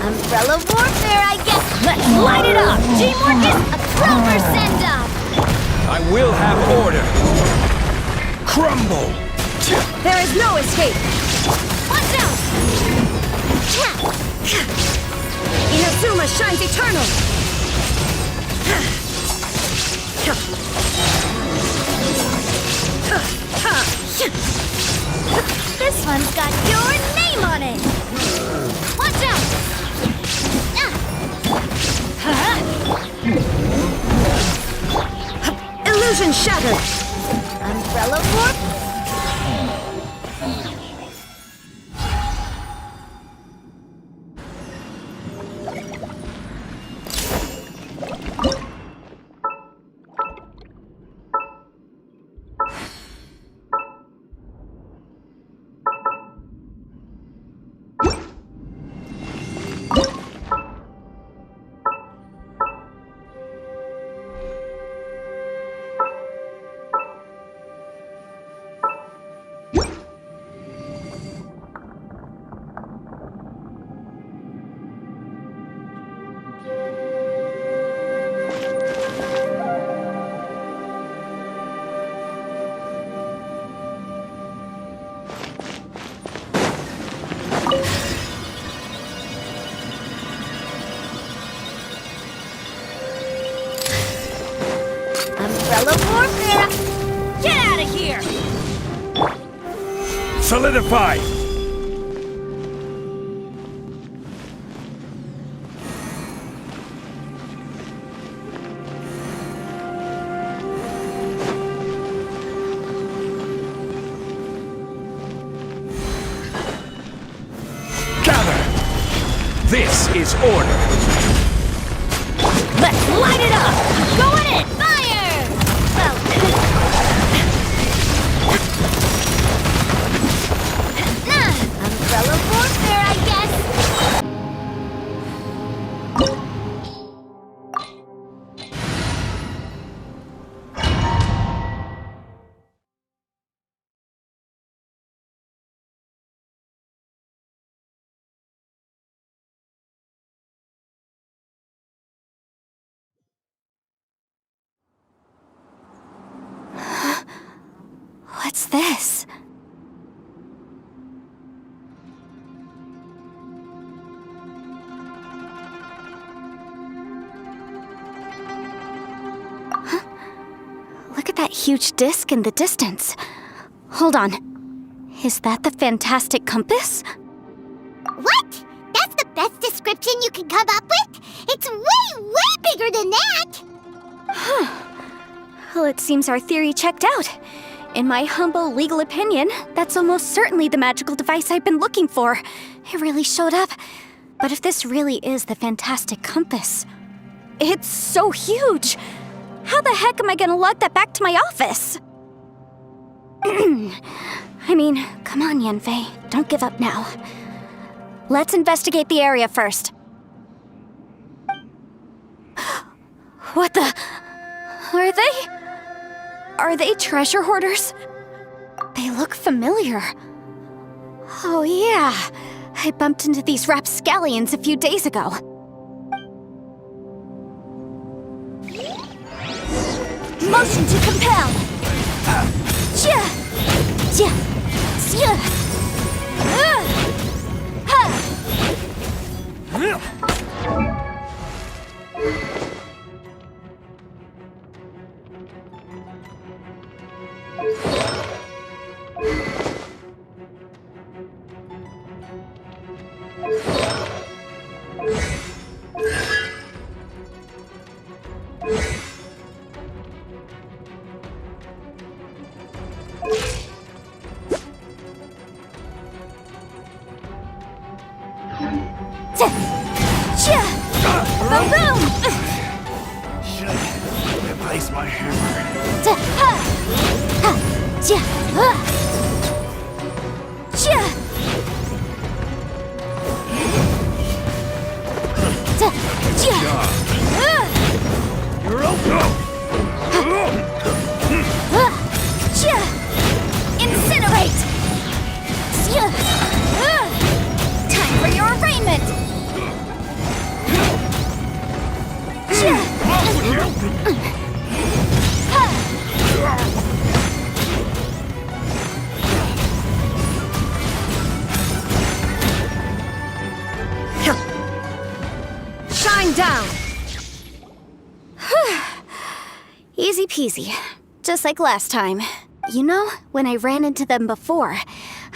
Umbrella warfare, I guess. Let's light it up! Teamwork is a proper send-up! I will have order. Crumble! There is no escape! Watch out! Inazuma shines eternal! This one's got your name on it! Watch out! Illusion shattered! Umbrella warp! Umbrella warfare! Get out of here! Solidify! Gather! This is order! Let's light it up! Go in it! Fire! Well... Umbrella warfare, I guess! What's this? Huh? Look at that huge disc in the distance. Hold on. Is that the fantastic compass? What? That's the best description you can come up with? It's way, way bigger than that! Well, it seems our theory checked out. In my humble legal opinion, that's almost certainly the magical device I've been looking for. It really showed up. But if this really is the fantastic compass, it's so huge! How the heck am I gonna lug that back to my office? I mean, come on, Yanfei. Don't give up now. Let's investigate the area first. What the... Are they treasure hoarders? They look familiar. Oh yeah, I bumped into these rapscallions a few days ago. Motion to compel! Boom! Should replace my hammer. You're Incinerate! Time for your arraignment! down! Easy peasy. Just like last time. You know, when I ran into them before,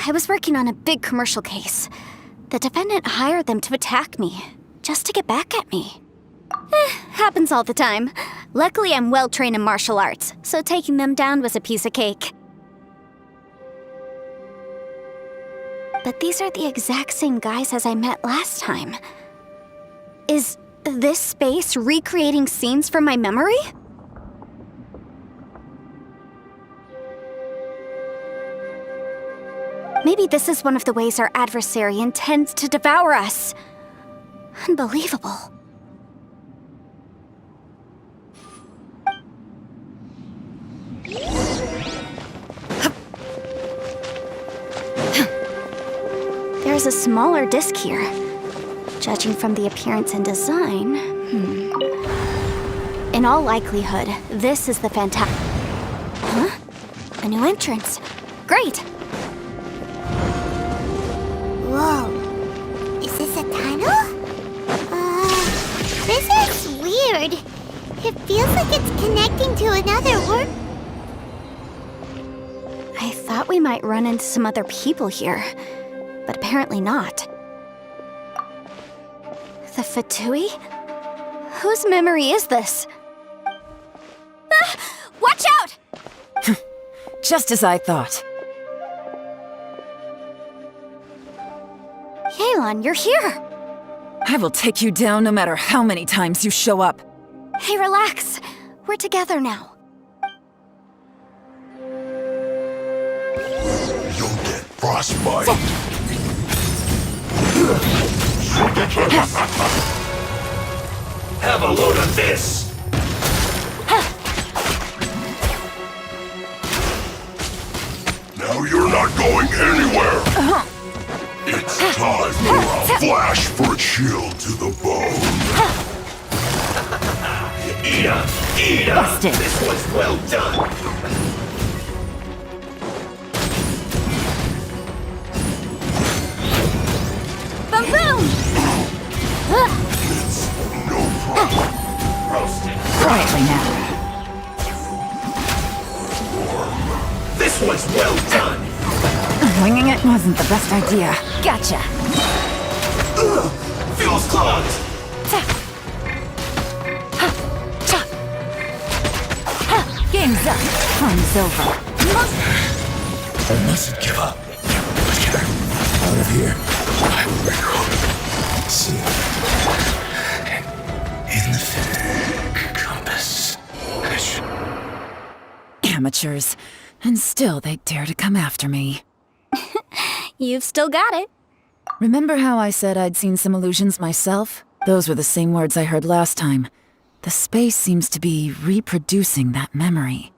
I was working on a big commercial case. The defendant hired them to attack me, just to get back at me. Happens all the time. Luckily, I'm well trained in martial arts, so taking them down was a piece of cake. But these are the exact same guys as I met last time. Is this space recreating scenes from my memory? Maybe this is one of the ways our adversary intends to devour us. Unbelievable. There's a smaller disc here. Judging from the appearance and design, In all likelihood, this is the Huh? A new entrance. Great! Whoa. Is this a tunnel? This is weird. It feels like it's connecting to another world. I thought we might run into some other people here, but apparently not. The Fatui? Whose memory is this? Ah! Watch out! Just as I thought. Yelan, you're here! I will take you down no matter how many times you show up. Hey, relax. We're together now. You'll get frostbite. Have a load of this! Now you're not going anywhere! It's time for a flash for a chill to the bone. Eat up! Busted. This was well done! Boom boom! It's no problem. Roasted. Quietly now. This was well done! Winging it wasn't the best idea. Gotcha. Feels clogged! Game's up. Fun's over. I mustn't give up. Let's get out of here. I will record. See. In the compass. Amateurs. And still they dare to come after me. You've still got it. Remember how I said I'd seen some illusions myself? Those were the same words I heard last time. The space seems to be reproducing that memory.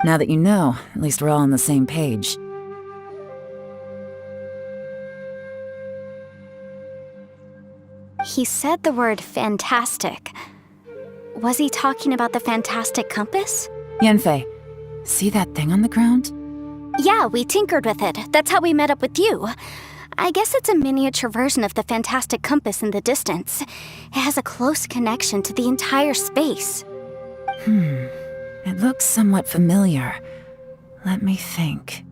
Now that you know, at least we're all on the same page. He said the word fantastic. Was he talking about the fantastic compass? Yanfei, see that thing on the ground? Yeah, we tinkered with it. That's how we met up with you. I guess it's a miniature version of the fantastic compass in the distance. It has a close connection to the entire space. It looks somewhat familiar. Let me think.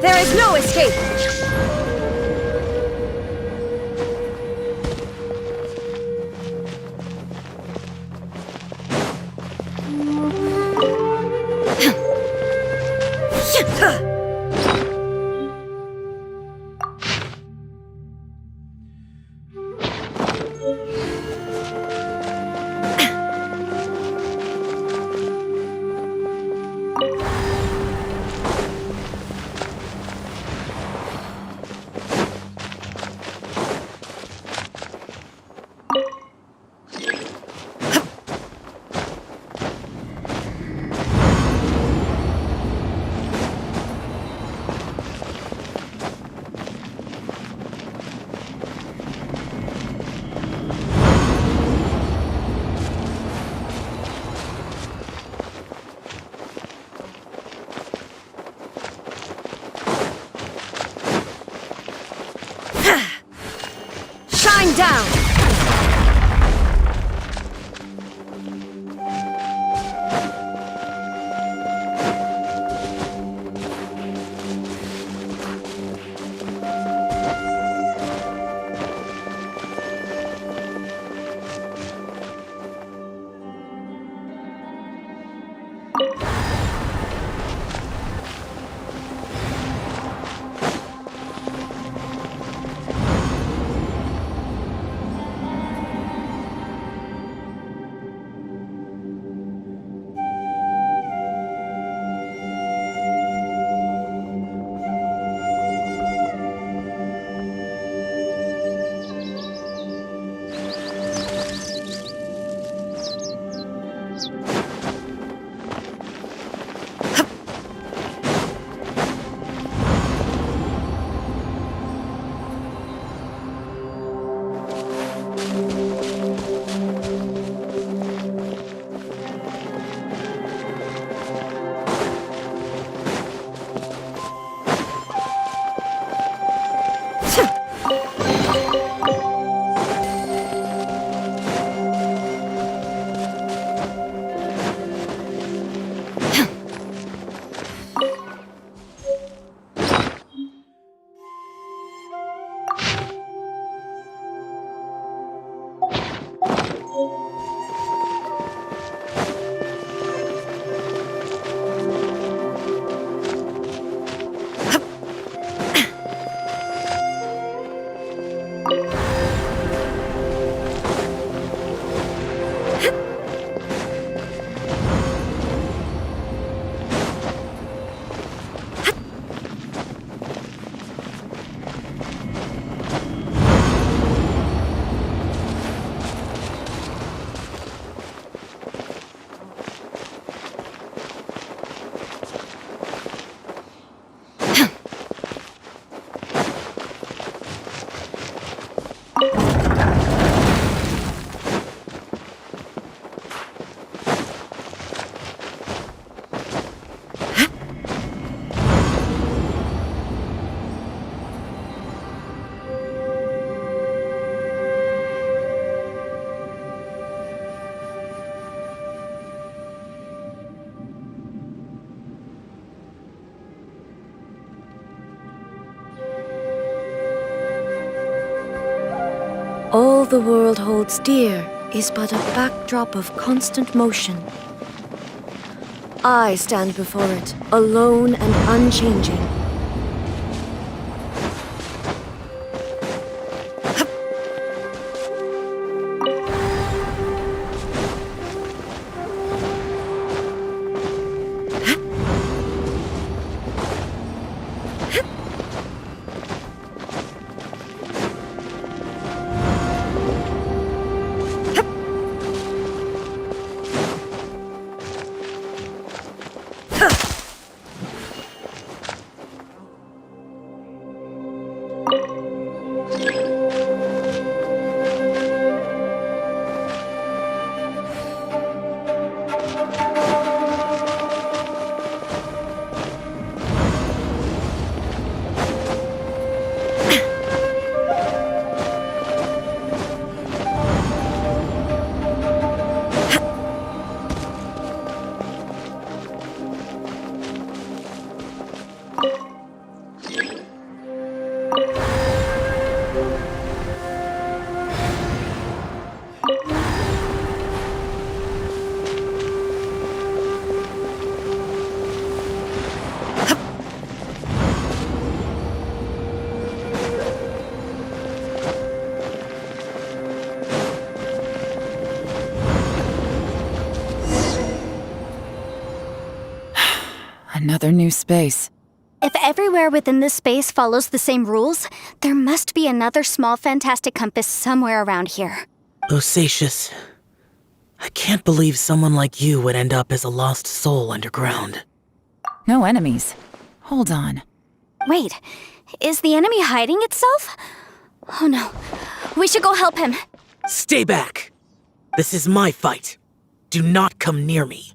There is no escape! One down! All the world holds dear is but a backdrop of constant motion. I stand before it, alone and unchanging. Another new space. If everywhere within this space follows the same rules, there must be another small fantastic compass somewhere around here. Osatius, I can't believe someone like you would end up as a lost soul underground. No enemies. Hold on. Wait, is the enemy hiding itself? Oh no, we should go help him. Stay back! This is my fight. Do not come near me.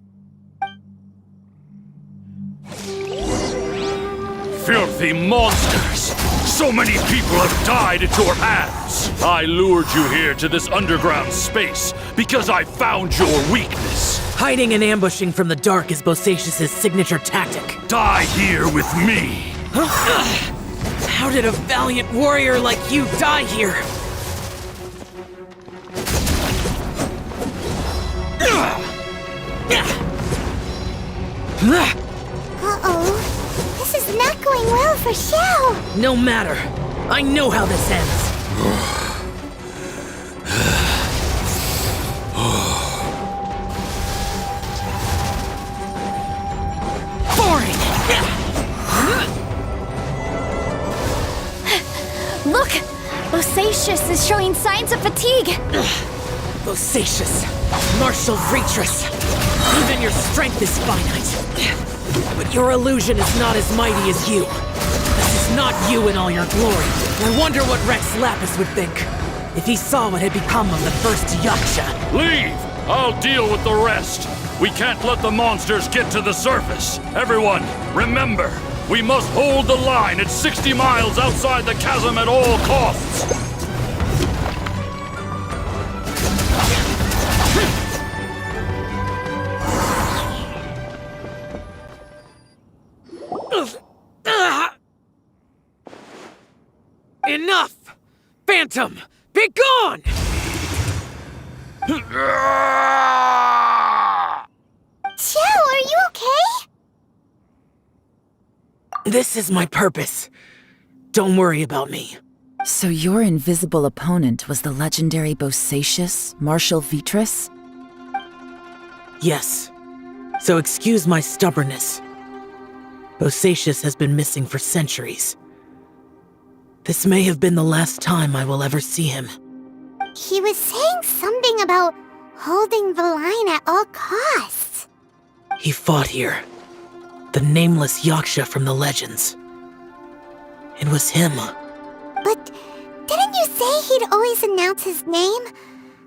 Filthy monsters! So many people have died at your hands. I lured you here to this underground space because I found your weakness. Hiding and ambushing from the dark is Bosacius' signature tactic. Die here with me. How did a valiant warrior like you die here? Uh-oh. This is not going well for Xiao. No matter. I know how this ends. Boring! Look! Bosacius is showing signs of fatigue. Bosacius, martial Retris. Even your strength is finite. But your illusion is not as mighty as you. This is not you in all your glory. I wonder what Rex Lapis would think if he saw what had become of the first Yaksha. Leave! I'll deal with the rest. We can't let the monsters get to the surface. Everyone, remember, we must hold the line at 60 miles outside the chasm at all costs. Enough! Phantom, be gone! Xiao, are you okay? This is my purpose. Don't worry about me. So your invisible opponent was the legendary Bosacius, Martial Vitris? Yes. So excuse my stubbornness. Bosacius has been missing for centuries. This may have been the last time I will ever see him. He was saying something about holding the line at all costs. He fought here. The nameless Yaksha from the legends. It was him. But didn't you say he'd always announce his name?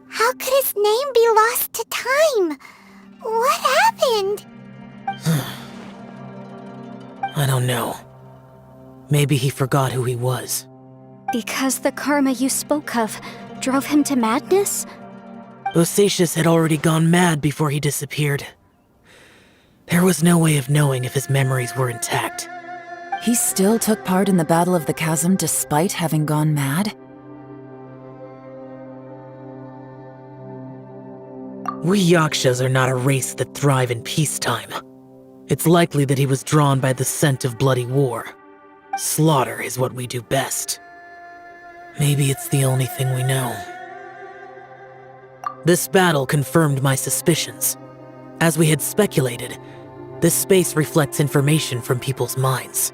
How could his name be lost to time? What happened? I don't know. Maybe he forgot who he was. Because the karma you spoke of drove him to madness? Bosacius had already gone mad before he disappeared. There was no way of knowing if his memories were intact. He still took part in the Battle of the Chasm despite having gone mad? We Yakshas are not a race that thrive in peacetime. It's likely that he was drawn by the scent of bloody war. Slaughter is what we do best. Maybe it's the only thing we know. This battle confirmed my suspicions. As we had speculated, this space reflects information from people's minds.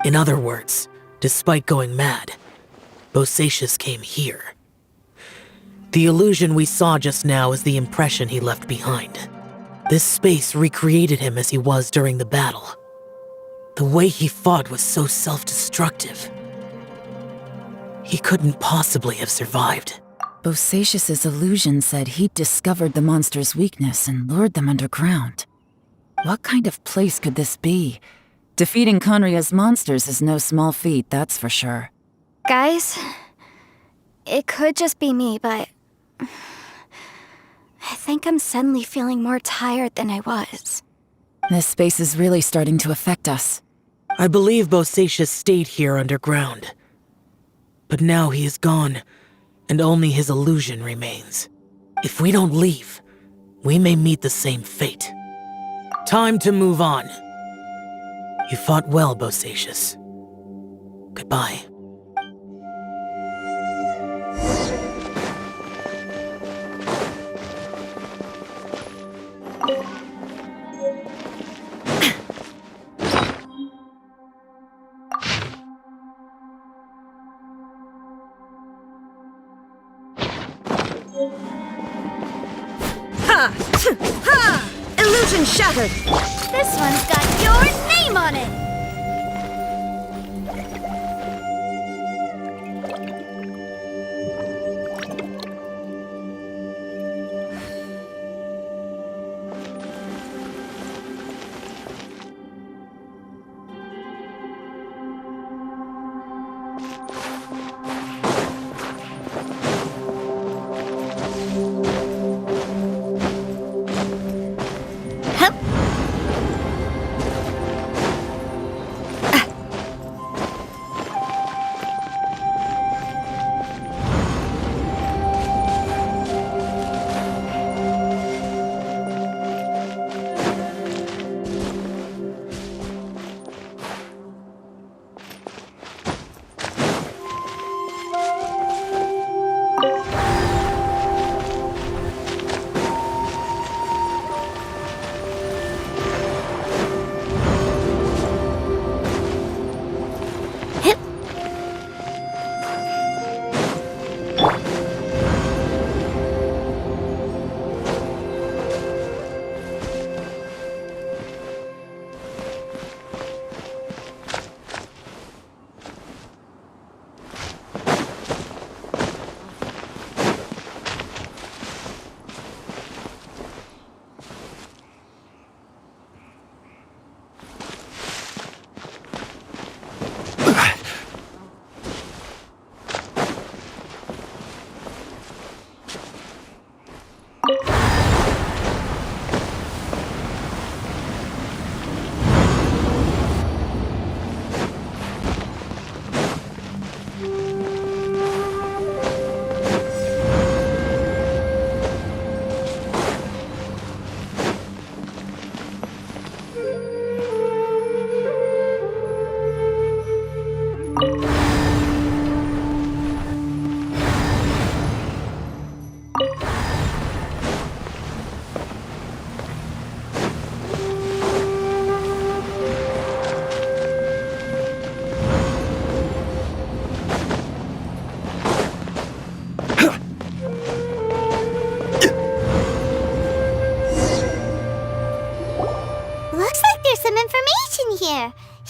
In other words, despite going mad, Bosacius came here. The illusion we saw just now is the impression he left behind. This space recreated him as he was during the battle. The way he fought was so self-destructive. He couldn't possibly have survived. Bosacius's illusion said he'd discovered the monster's weakness and lured them underground. What kind of place could this be? Defeating Conria's monsters is no small feat, that's for sure. Guys, it could just be me, but I think I'm suddenly feeling more tired than I was. This space is really starting to affect us. I believe Bosacius stayed here underground. But now he is gone, and only his illusion remains. If we don't leave, we may meet the same fate. Time to move on. You fought well, Bosacius. Goodbye. Illusion shattered! This one's got your name on it!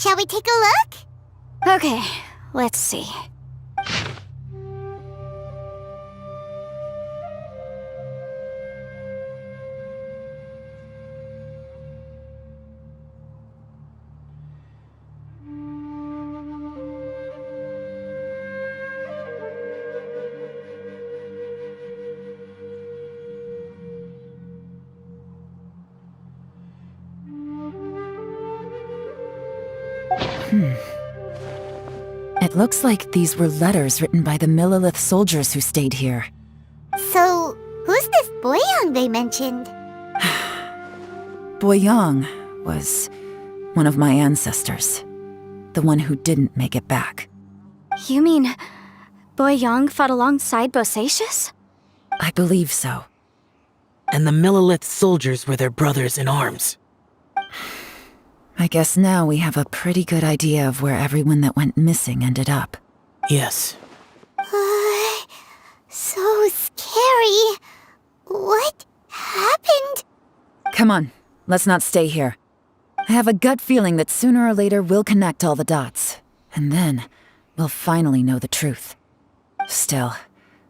Shall we take a look? Okay, let's see. It looks like these were letters written by the Millilith soldiers who stayed here. So, who's this Boyang they mentioned? Boyang was one of my ancestors. The one who didn't make it back. You mean Boyang fought alongside Bosacius? I believe so. And the Millilith soldiers were their brothers in arms. I guess now we have a pretty good idea of where everyone that went missing ended up. Yes. So scary. What happened? Come on, let's not stay here. I have a gut feeling that sooner or later we'll connect all the dots. And then, we'll finally know the truth. Still,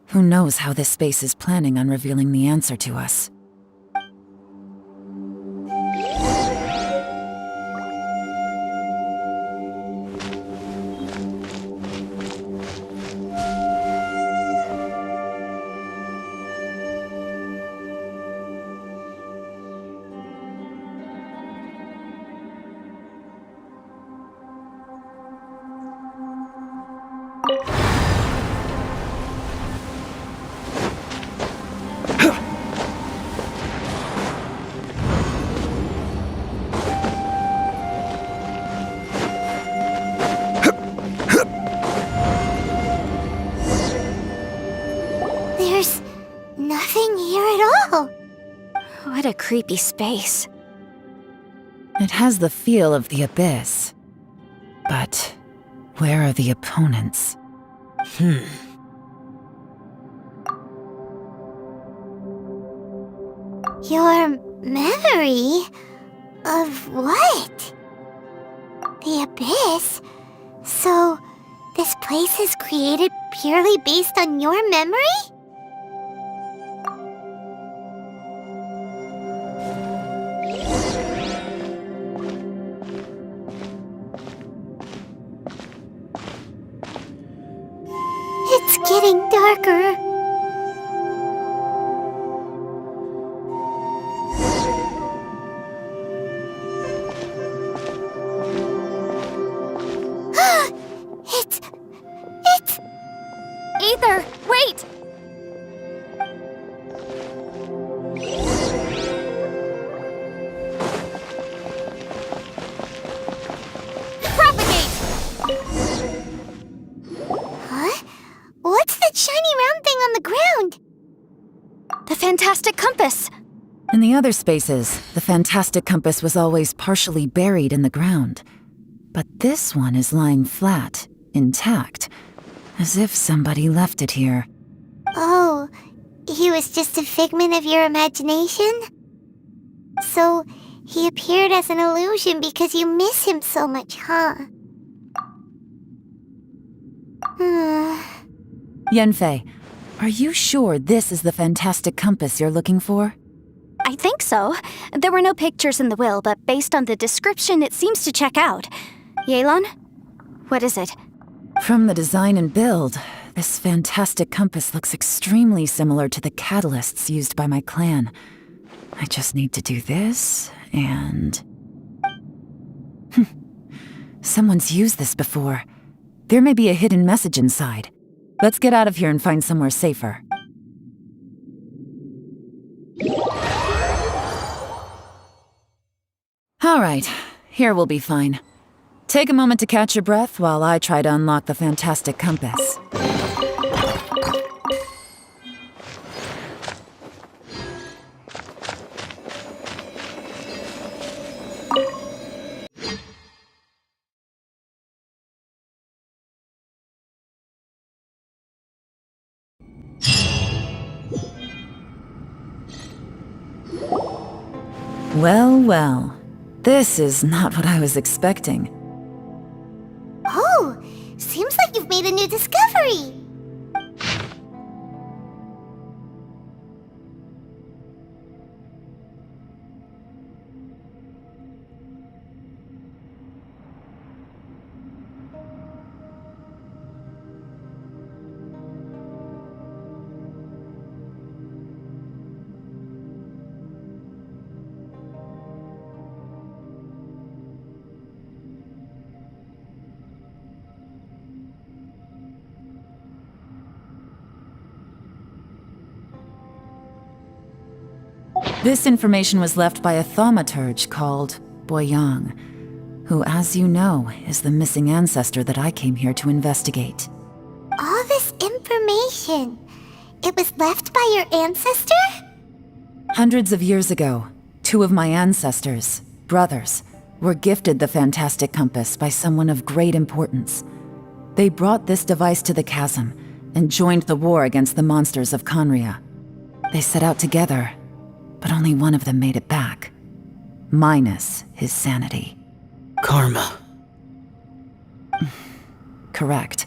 who knows how this space is planning on revealing the answer to us. There's nothing here at all. What a creepy space. It has the feel of the abyss. But where are the opponents? Your memory? Of what? The abyss? So, this place is created purely based on your memory? It's getting darker. It's... Aether, wait! Propagate! Huh? What's that shiny round thing on the ground? The fantastic compass! In the other spaces, the fantastic compass was always partially buried in the ground. But this one is lying flat, intact, as if somebody left it here. Oh, he was just a figment of your imagination? So, he appeared as an illusion because you miss him so much, huh? Yanfei, are you sure this is the fantastic compass you're looking for? I think so. There were no pictures in the will, but based on the description, it seems to check out. Yelan? What is it? From the design and build, this fantastic compass looks extremely similar to the catalysts used by my clan. I just need to do this, and... Someone's used this before. There may be a hidden message inside. Let's get out of here and find somewhere safer. All right, here we'll be fine. Take a moment to catch your breath while I try to unlock the fantastic compass. Well, well. This is not what I was expecting. made a new discovery. This information was left by a thaumaturge called Boyang, who, as you know, is the missing ancestor that I came here to investigate. All this information, it was left by your ancestor? Hundreds of years ago, two of my ancestors, brothers, were gifted the fantastic compass by someone of great importance. They brought this device to the chasm and joined the war against the monsters of Conria. They set out together, but only one of them made it back, minus his sanity. Karma. Correct.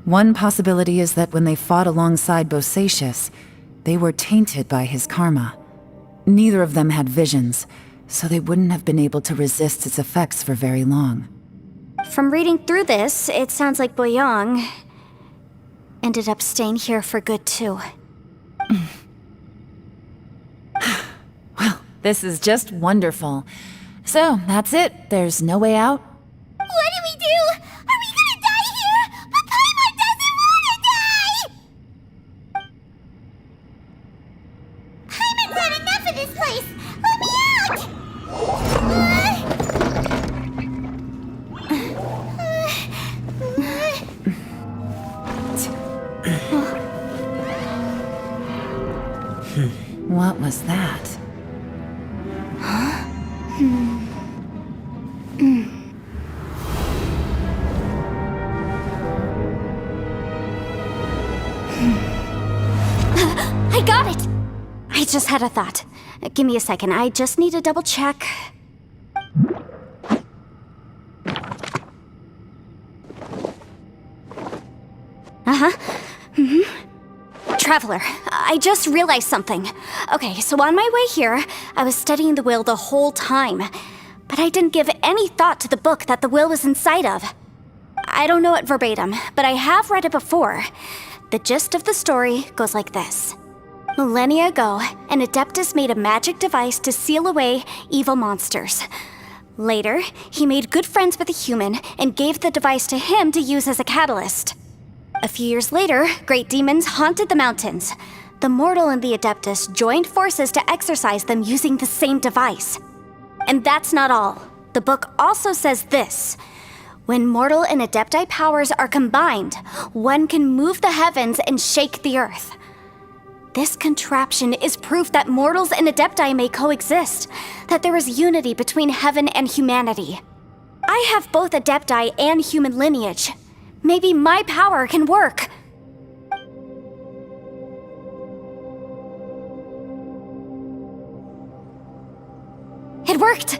One possibility is that when they fought alongside Bosacius, they were tainted by his karma. Neither of them had visions, so they wouldn't have been able to resist its effects for very long. From reading through this, it sounds like Boyang ended up staying here for good too. Well, this is just wonderful. So, that's it. There's no way out? What do we do? Are we gonna die here? But Paimon doesn't wanna die! Paimon's had enough of this place! Let me out! What was that? I got it! I just had a thought. Give me a second, I just need to double check. Traveler, I just realized something. Okay, so on my way here, I was studying the will the whole time. But I didn't give any thought to the book that the will was inside of. I don't know it verbatim, but I have read it before. The gist of the story goes like this. Millennia ago, an Adeptus made a magic device to seal away evil monsters. Later, he made good friends with a human and gave the device to him to use as a catalyst. A few years later, great demons haunted the mountains. The mortal and the Adeptus joined forces to exorcise them using the same device. And that's not all. The book also says this. When mortal and Adepti powers are combined, one can move the heavens and shake the earth. This contraption is proof that mortals and Adepti may coexist, that there is unity between heaven and humanity. I have both Adepti and human lineage. Maybe my power can work. It worked!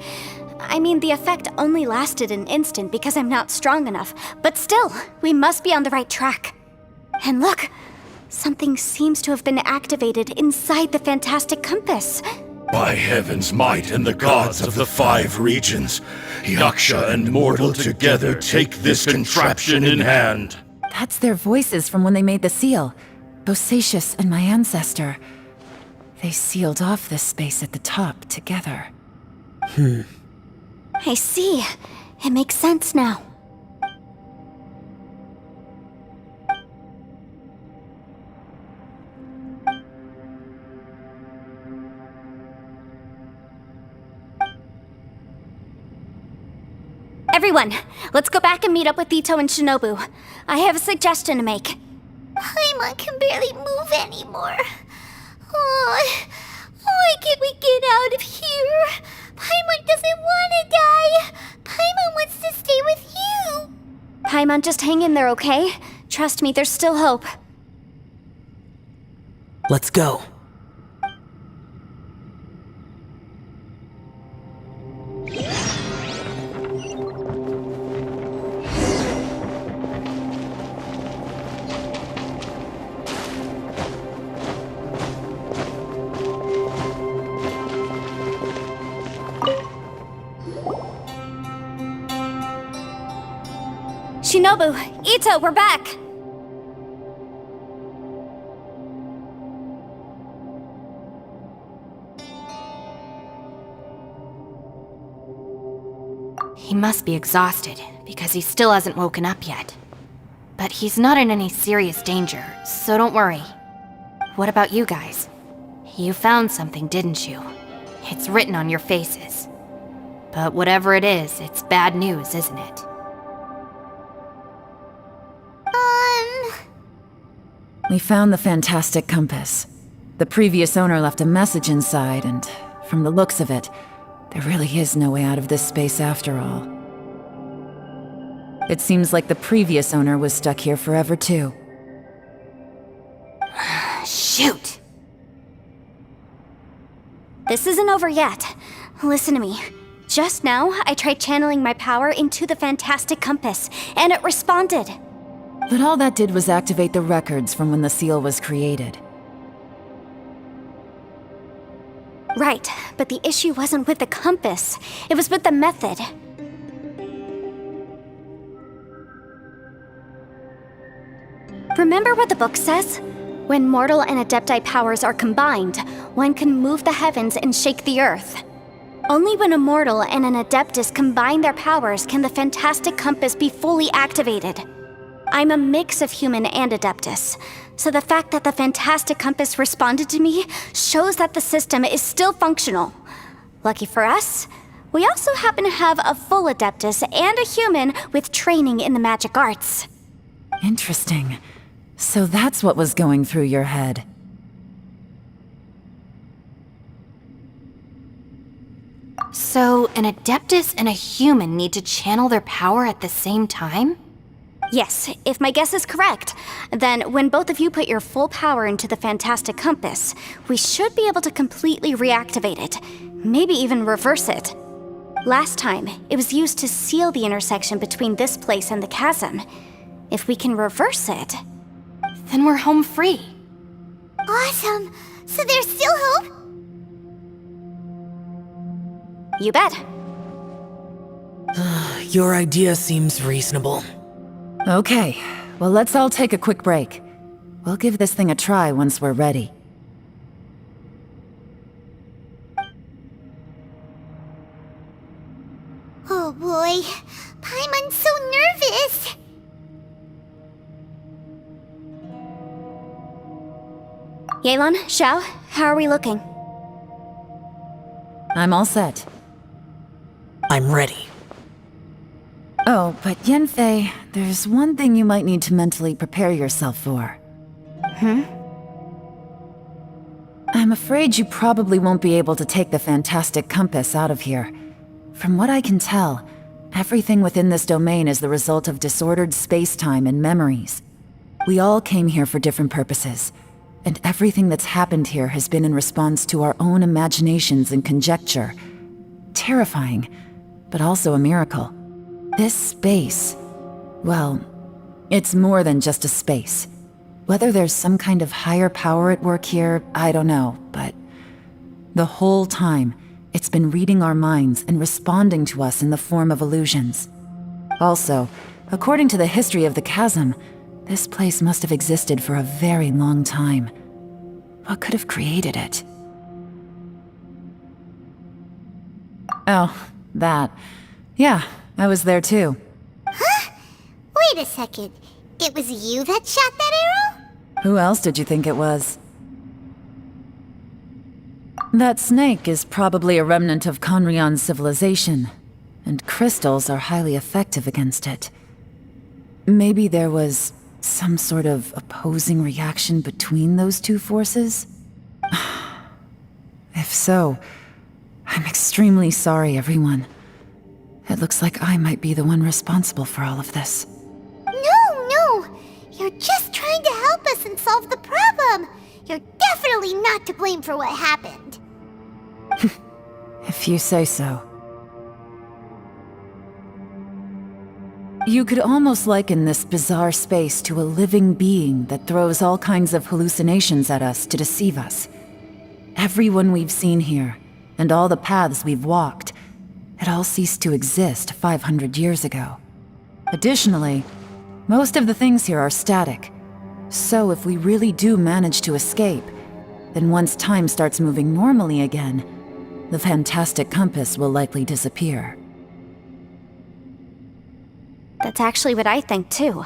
I mean, the effect only lasted an instant because I'm not strong enough, but still, we must be on the right track. And look, something seems to have been activated inside the fantastic compass. By heaven's might and the gods of the 5 regions, Yaksha and mortal together take this contraption in hand. That's their voices from when they made the seal. Bosacius and my ancestor. They sealed off this space at the top together. I see. It makes sense now. Everyone, let's go back and meet up with Ito and Shinobu. I have a suggestion to make. Paimon can barely move anymore. Oh, why can't we get out of here? Paimon doesn't want to die. Paimon wants to stay with you. Paimon, just hang in there, okay? Trust me, there's still hope. Let's go. Shinobu, Ito, we're back! He must be exhausted, because he still hasn't woken up yet. But he's not in any serious danger, so don't worry. What about you guys? You found something, didn't you? It's written on your faces. But whatever it is, it's bad news, isn't it? We found the fantastic compass. The previous owner left a message inside, and from the looks of it, there really is no way out of this space after all. It seems like the previous owner was stuck here forever too. Shoot! This isn't over yet. Listen to me. Just now, I tried channeling my power into the fantastic compass, and it responded. But all that did was activate the records from when the seal was created. Right, but the issue wasn't with the compass. It was with the method. Remember what the book says? When mortal and adepti powers are combined, one can move the heavens and shake the earth. Only when a mortal and an adeptus combine their powers can the fantastic compass be fully activated. I'm a mix of human and adeptus, so the fact that the fantastic compass responded to me shows that the system is still functional. Lucky for us, we also happen to have a full adeptus and a human with training in the magic arts. Interesting. So that's what was going through your head. So, an adeptus and a human need to channel their power at the same time? Yes, if my guess is correct, then when both of you put your full power into the fantastic compass, we should be able to completely reactivate it, maybe even reverse it. Last time, it was used to seal the intersection between this place and the chasm. If we can reverse it, then we're home free. Awesome! So there's still hope? You bet. Your idea seems reasonable. Okay, well let's all take a quick break. We'll give this thing a try once we're ready. Oh boy, Paimon's so nervous! Yelan, Xiao, how are we looking? I'm all set. I'm ready. Oh, but Yanfei, there's one thing you might need to mentally prepare yourself for. I'm afraid you probably won't be able to take the fantastic compass out of here. From what I can tell, everything within this domain is the result of disordered space-time and memories. We all came here for different purposes, and everything that's happened here has been in response to our own imaginations and conjecture. Terrifying, but also a miracle. This space, well, it's more than just a space. Whether there's some kind of higher power at work here, I don't know, but the whole time, it's been reading our minds and responding to us in the form of illusions. Also, according to the history of the chasm, this place must have existed for a very long time. What could have created it? Oh, that. Yeah, I was there too. Huh? Wait a second. It was you that shot that arrow? Who else did you think it was? That snake is probably a remnant of Conrion's civilization, and crystals are highly effective against it. Maybe there was some sort of opposing reaction between those two forces? If so, I'm extremely sorry, everyone. It looks like I might be the one responsible for all of this. No! You're just trying to help us and solve the problem! You're definitely not to blame for what happened. If you say so. You could almost liken this bizarre space to a living being that throws all kinds of hallucinations at us to deceive us. Everyone we've seen here, and all the paths we've walked, it all ceased to exist 500 years ago. Additionally, Most of the things here are static. So if we really do manage to escape, then once time starts moving normally again, the fantastic compass will likely disappear. That's actually what I think, too.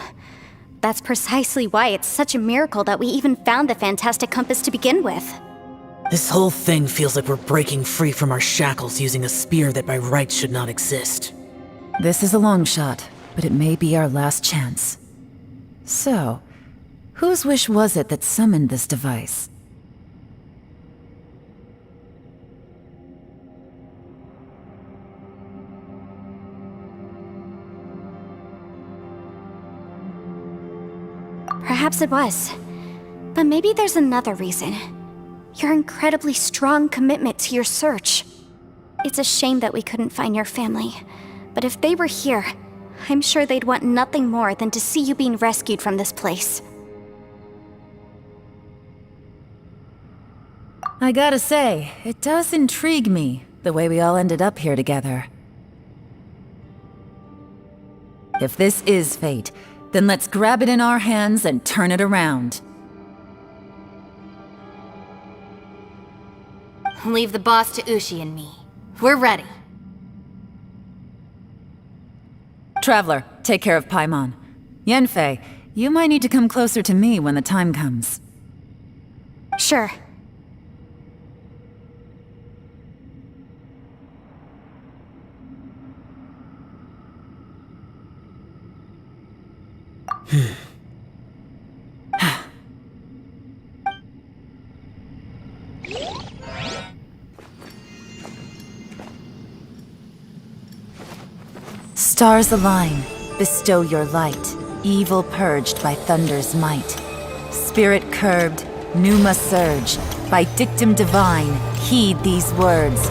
That's precisely why it's such a miracle that we even found the fantastic compass to begin with. This whole thing feels like we're breaking free from our shackles using a spear that by rights should not exist. This is a long shot, but it may be our last chance. So, whose wish was it that summoned this device? Perhaps it was. But maybe there's another reason. Your incredibly strong commitment to your search. It's a shame that we couldn't find your family. But if they were here, I'm sure they'd want nothing more than to see you being rescued from this place. I gotta say, it does intrigue me, the way we all ended up here together. If this is fate, then let's grab it in our hands and turn it around. Leave the boss to Ushi and me. We're ready. Traveler, take care of Paimon. Yanfei, you might need to come closer to me when the time comes. Sure. Stars align, bestow your light, evil purged by thunder's might. Spirit curbed, pneuma surge, by dictum divine, heed these words.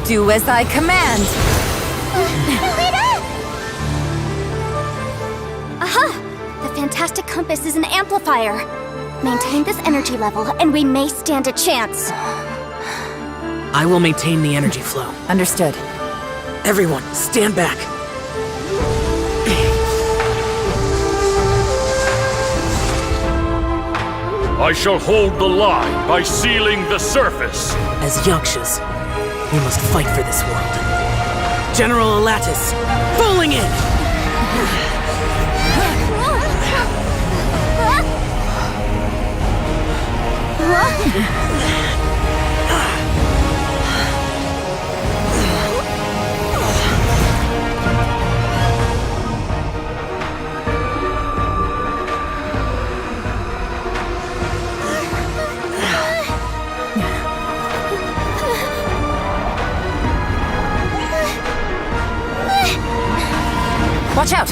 Do as I command! Aha! The fantastic compass is an amplifier. Maintain this energy level, and we may stand a chance. I will maintain the energy flow. Understood. Everyone, stand back. I shall hold the line by sealing the surface. As Yakshas, we must fight for this world. General Alatus, falling in! Watch out!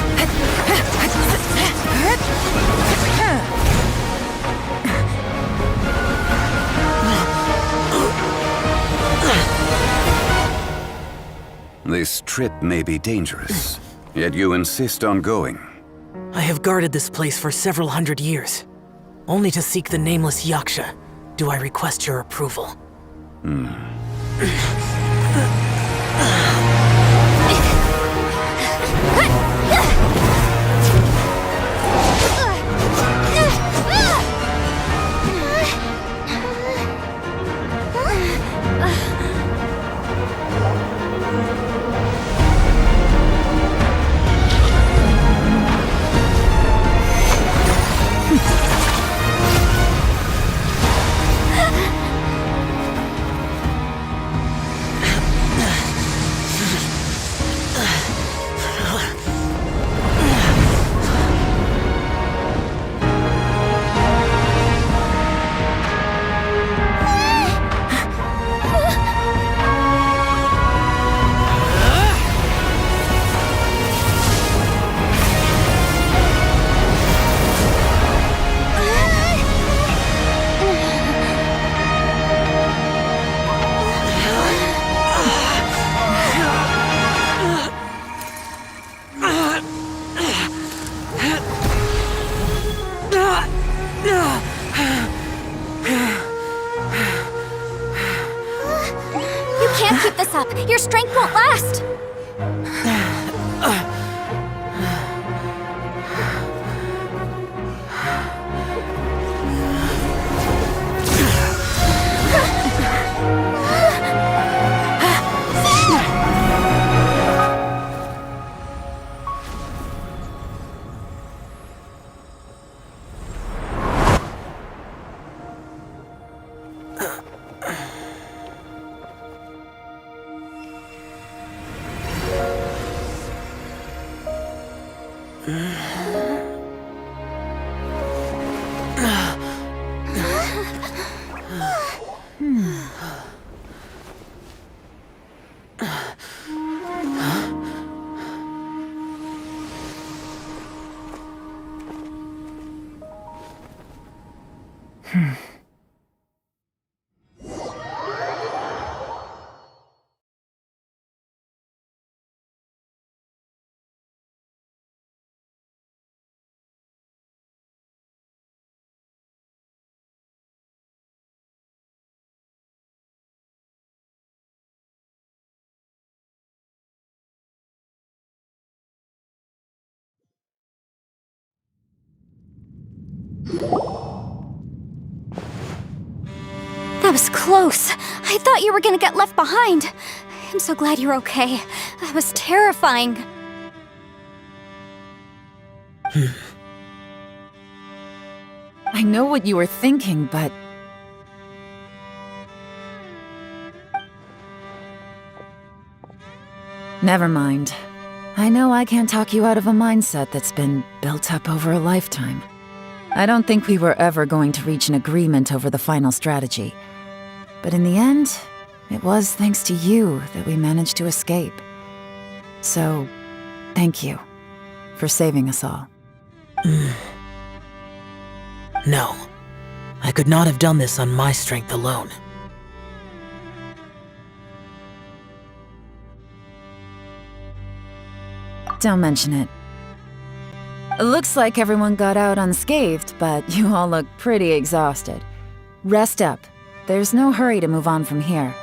This trip may be dangerous, yet you insist on going. I have guarded this place for several hundred years. Only to seek the nameless Yaksha do I request your approval. Can't keep this up. Your strength won't last. That was close. I thought you were gonna get left behind. I'm so glad you're okay. That was terrifying. I know what you were thinking, but... Never mind. I know I can't talk you out of a mindset that's been built up over a lifetime. I don't think we were ever going to reach an agreement over the final strategy. But in the end, it was thanks to you that we managed to escape. So, thank you for saving us all. No. I could not have done this on my strength alone. Don't mention it. It looks like everyone got out unscathed, but you all look pretty exhausted. Rest up. There's no hurry to move on from here.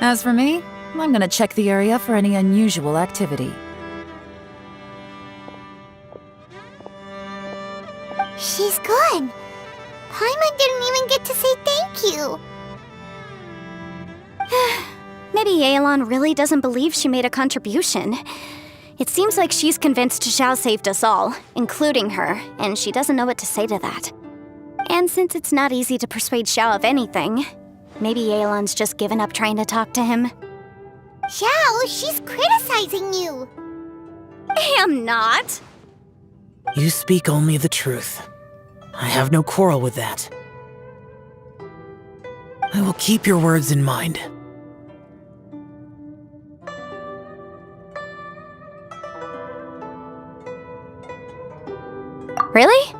As for me, I'm gonna check the area for any unusual activity. She's gone. Paimon didn't even get to say thank you. Maybe Yelan really doesn't believe she made a contribution. It seems like she's convinced Xiao saved us all, including her, and she doesn't know what to say to that. And since it's not easy to persuade Xiao of anything, maybe Yelan's just given up trying to talk to him. Xiao, she's criticizing you. I am not. You speak only the truth. I have no quarrel with that. I will keep your words in mind. Really?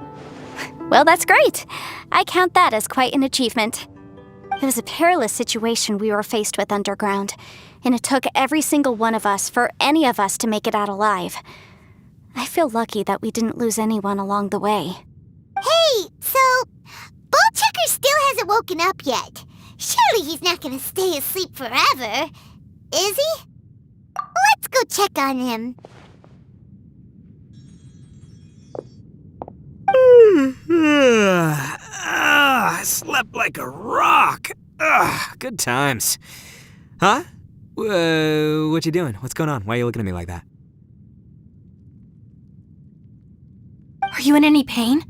Well, that's great. I count that as quite an achievement. It was a perilous situation we were faced with underground, and it took every single one of us for any of us to make it out alive. I feel lucky that we didn't lose anyone along the way. Hey, so Ballchecker still hasn't woken up yet. Surely he's not gonna stay asleep forever, is he? Let's go check on him. I slept like a rock. Good times. Huh? What you doing? What's going on? Why are you looking at me like that? Are you in any pain?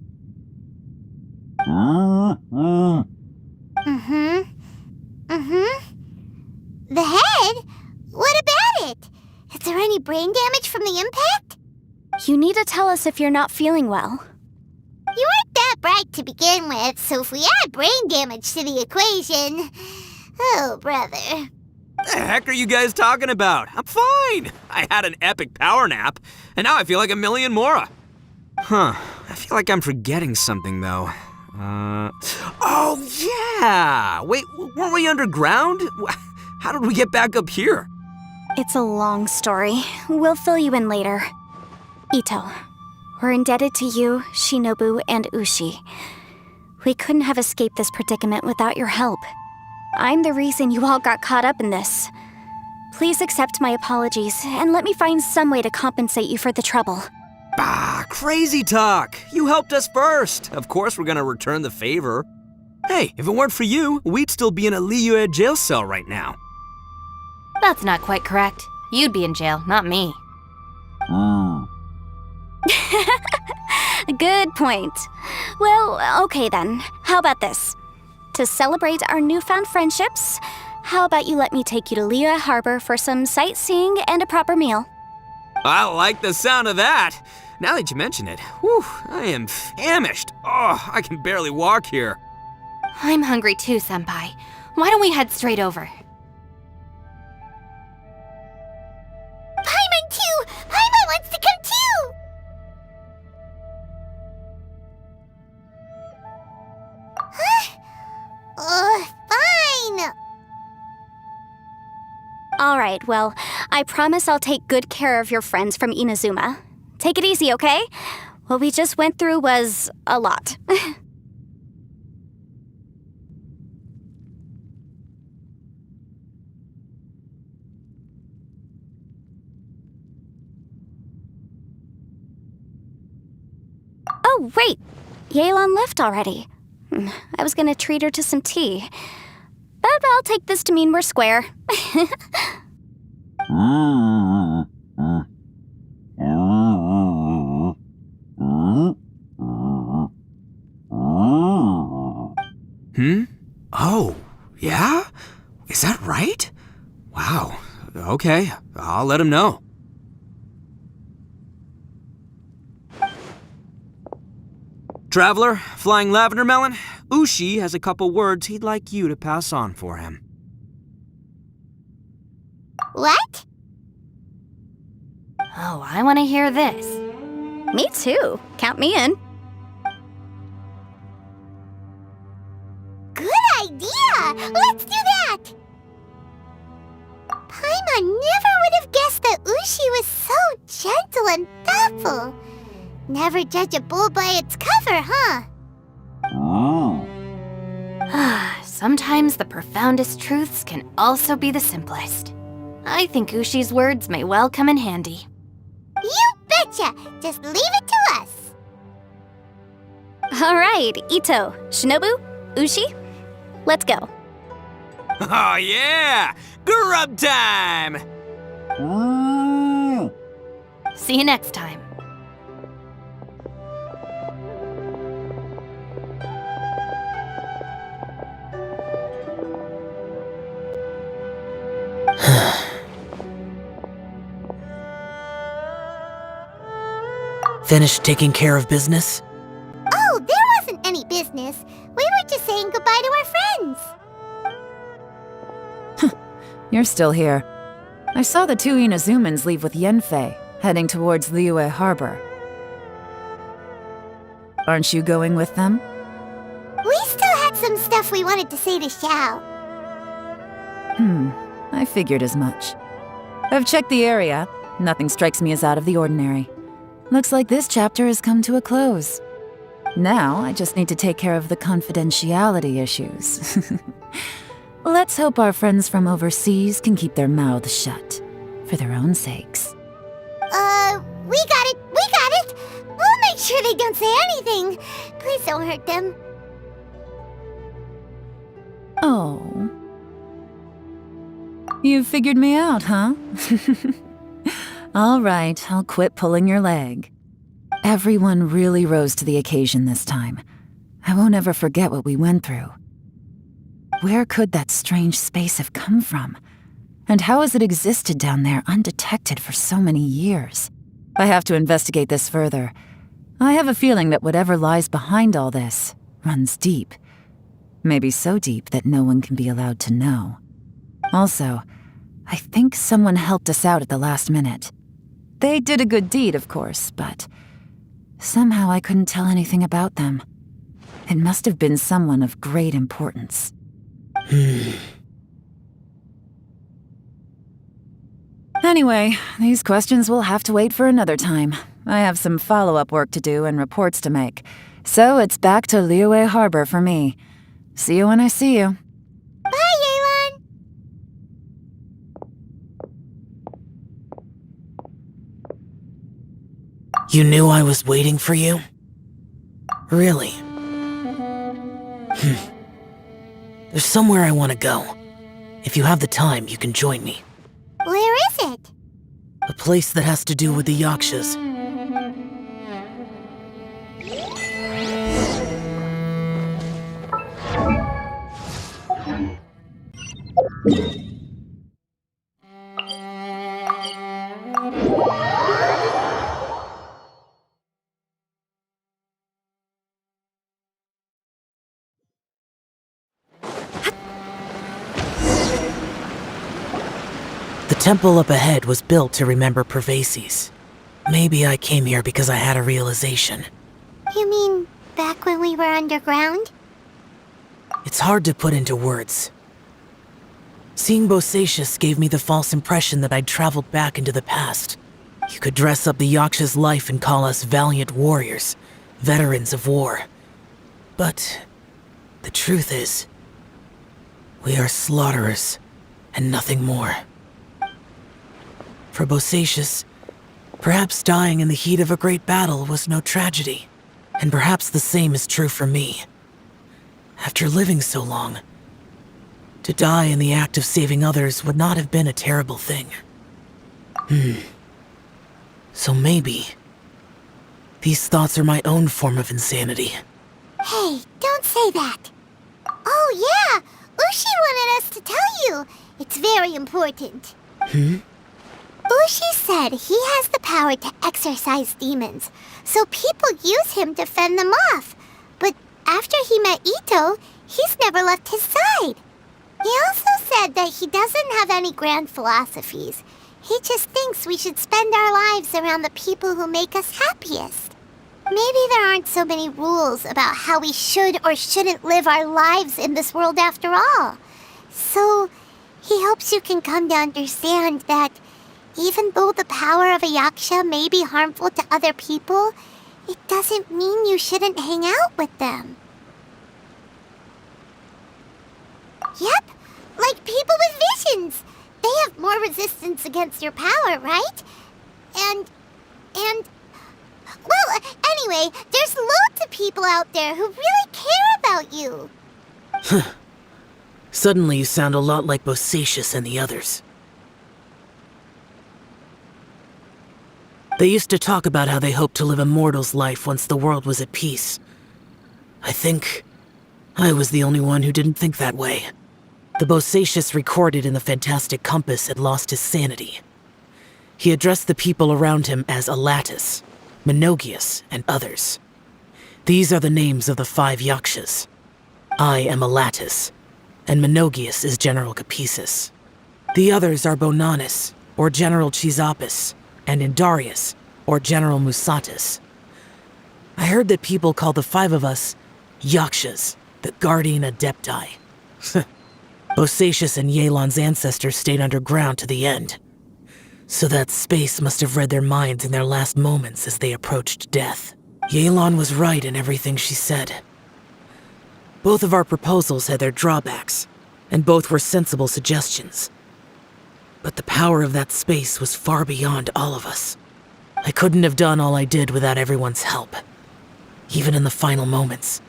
The head? What about it? Is there any brain damage from the impact? You need to tell us if you're not feeling well. You weren't that bright to begin with, so if we add brain damage to the equation... Oh, brother. The heck are you guys talking about? I'm fine. I had an epic power nap, and now I feel like a million more. Huh. I feel like I'm forgetting something, though. Oh, yeah! Wait, weren't we underground? How did we get back up here? It's a long story. We'll fill you in later. Ito, we're indebted to you, Shinobu, and Ushi. We couldn't have escaped this predicament without your help. I'm the reason you all got caught up in this. Please accept my apologies, and let me find some way to compensate you for the trouble. Bah, crazy talk! You helped us first! Of course we're gonna return the favor. Hey, if it weren't for you, we'd still be in a Liyue jail cell right now. That's not quite correct. You'd be in jail, not me. Good point. Well, okay then. How about this? To celebrate our newfound friendships, how about you let me take you to Liyue Harbor for some sightseeing and a proper meal? I like the sound of that! Now that you mention it, whew, I am famished. Oh, I can barely walk here. I'm hungry too, Senpai. Why don't we head straight over? Paimon too! Paimon wants to come too! All right, well, I promise I'll take good care of your friends from Inazuma. Take it easy, okay? What we just went through was a lot. Oh, wait! Yelan left already. I was gonna treat her to some tea. But I'll take this to mean we're square. Oh, yeah? Is that right? Wow. Okay, I'll let him know. Traveler, flying lavender melon, Ushi has a couple words he'd like you to pass on for him. What? Oh, I want to hear this. Me too. Count me in. Good idea! Let's do that! Paimon never would have guessed that Ushi was so gentle and thoughtful. Never judge a bull by its cover, huh? Sometimes the profoundest truths can also be the simplest. I think Ushi's words may well come in handy. You betcha! Just leave it to us! All right, Ito, Shinobu, Ushi, let's go. Oh yeah! Grub time! See you next time. Finished taking care of business? Oh, there wasn't any business. We were just saying goodbye to our friends. You're still here. I saw the two Inazumans leave with Yenfei, heading towards Liyue Harbor. Aren't you going with them? We still had some stuff we wanted to say to Xiao. I figured as much. I've checked the area. Nothing strikes me as out of the ordinary. Looks like this chapter has come to a close. Now, I just need to take care of the confidentiality issues. Let's hope our friends from overseas can keep their mouths shut, for their own sakes. We got it! We'll make sure they don't say anything. Please don't hurt them. Oh. You figured me out, huh? All right, I'll quit pulling your leg. Everyone really rose to the occasion this time. I won't ever forget what we went through. Where could that strange space have come from? And how has it existed down there undetected for so many years? I have to investigate this further. I have a feeling that whatever lies behind all this runs deep. Maybe so deep that no one can be allowed to know. Also, I think someone helped us out at the last minute. They did a good deed, of course, but somehow I couldn't tell anything about them. It must have been someone of great importance. Anyway, these questions will have to wait for another time. I have some follow-up work to do and reports to make. So it's back to Liyue Harbor for me. See you when I see you. Bye, Yelan! You knew I was waiting for you? Really? There's somewhere I want to go. If you have the time, you can join me. Where is it? A place that has to do with the Yakshas. The temple up ahead was built to remember Pervases. Maybe I came here because I had a realization. You mean back when we were underground? It's hard to put into words. Seeing Bosacius gave me the false impression that I'd traveled back into the past. You could dress up the Yaksha's life and call us valiant warriors, veterans of war. But the truth is, we are slaughterers and nothing more. For Bosacius, perhaps dying in the heat of a great battle was no tragedy, and perhaps the same is true for me. After living so long, to die in the act of saving others would not have been a terrible thing. So maybe these thoughts are my own form of insanity. Hey, don't say that. Oh yeah, Ushi wanted us to tell you. It's very important. Ushi said he has the power to exorcise demons, so people use him to fend them off. But after he met Ito, he's never left his side. He also said that he doesn't have any grand philosophies. He just thinks we should spend our lives around the people who make us happiest. Maybe there aren't so many rules about how we should or shouldn't live our lives in this world after all. So, he hopes you can come to understand that even though the power of a Yaksha may be harmful to other people, it doesn't mean you shouldn't hang out with them. Yep, like people with visions. They have more resistance against your power, right? And... Well, anyway, there's loads of people out there who really care about you. Suddenly you sound a lot like Bosacius and the others. They used to talk about how they hoped to live a mortal's life once the world was at peace. I think I was the only one who didn't think that way. The Bosacius recorded in the Fantastic Compass had lost his sanity. He addressed the people around him as Alatus, Menogius, and others. These are the names of the 5 Yakshas. I am Alatus, and Menogius is General Capisis. The others are Bonanis, or General Chisapis, and Indarius, or General Musatis. I heard that people call the 5 of us Yakshas, the Guardian Adepti. Bosacius and Yelan's ancestors stayed underground to the end. So that space must have read their minds in their last moments as they approached death. Yelan was right in everything she said. Both of our proposals had their drawbacks, and both were sensible suggestions. But the power of that space was far beyond all of us. I couldn't have done all I did without everyone's help. Even in the final moments,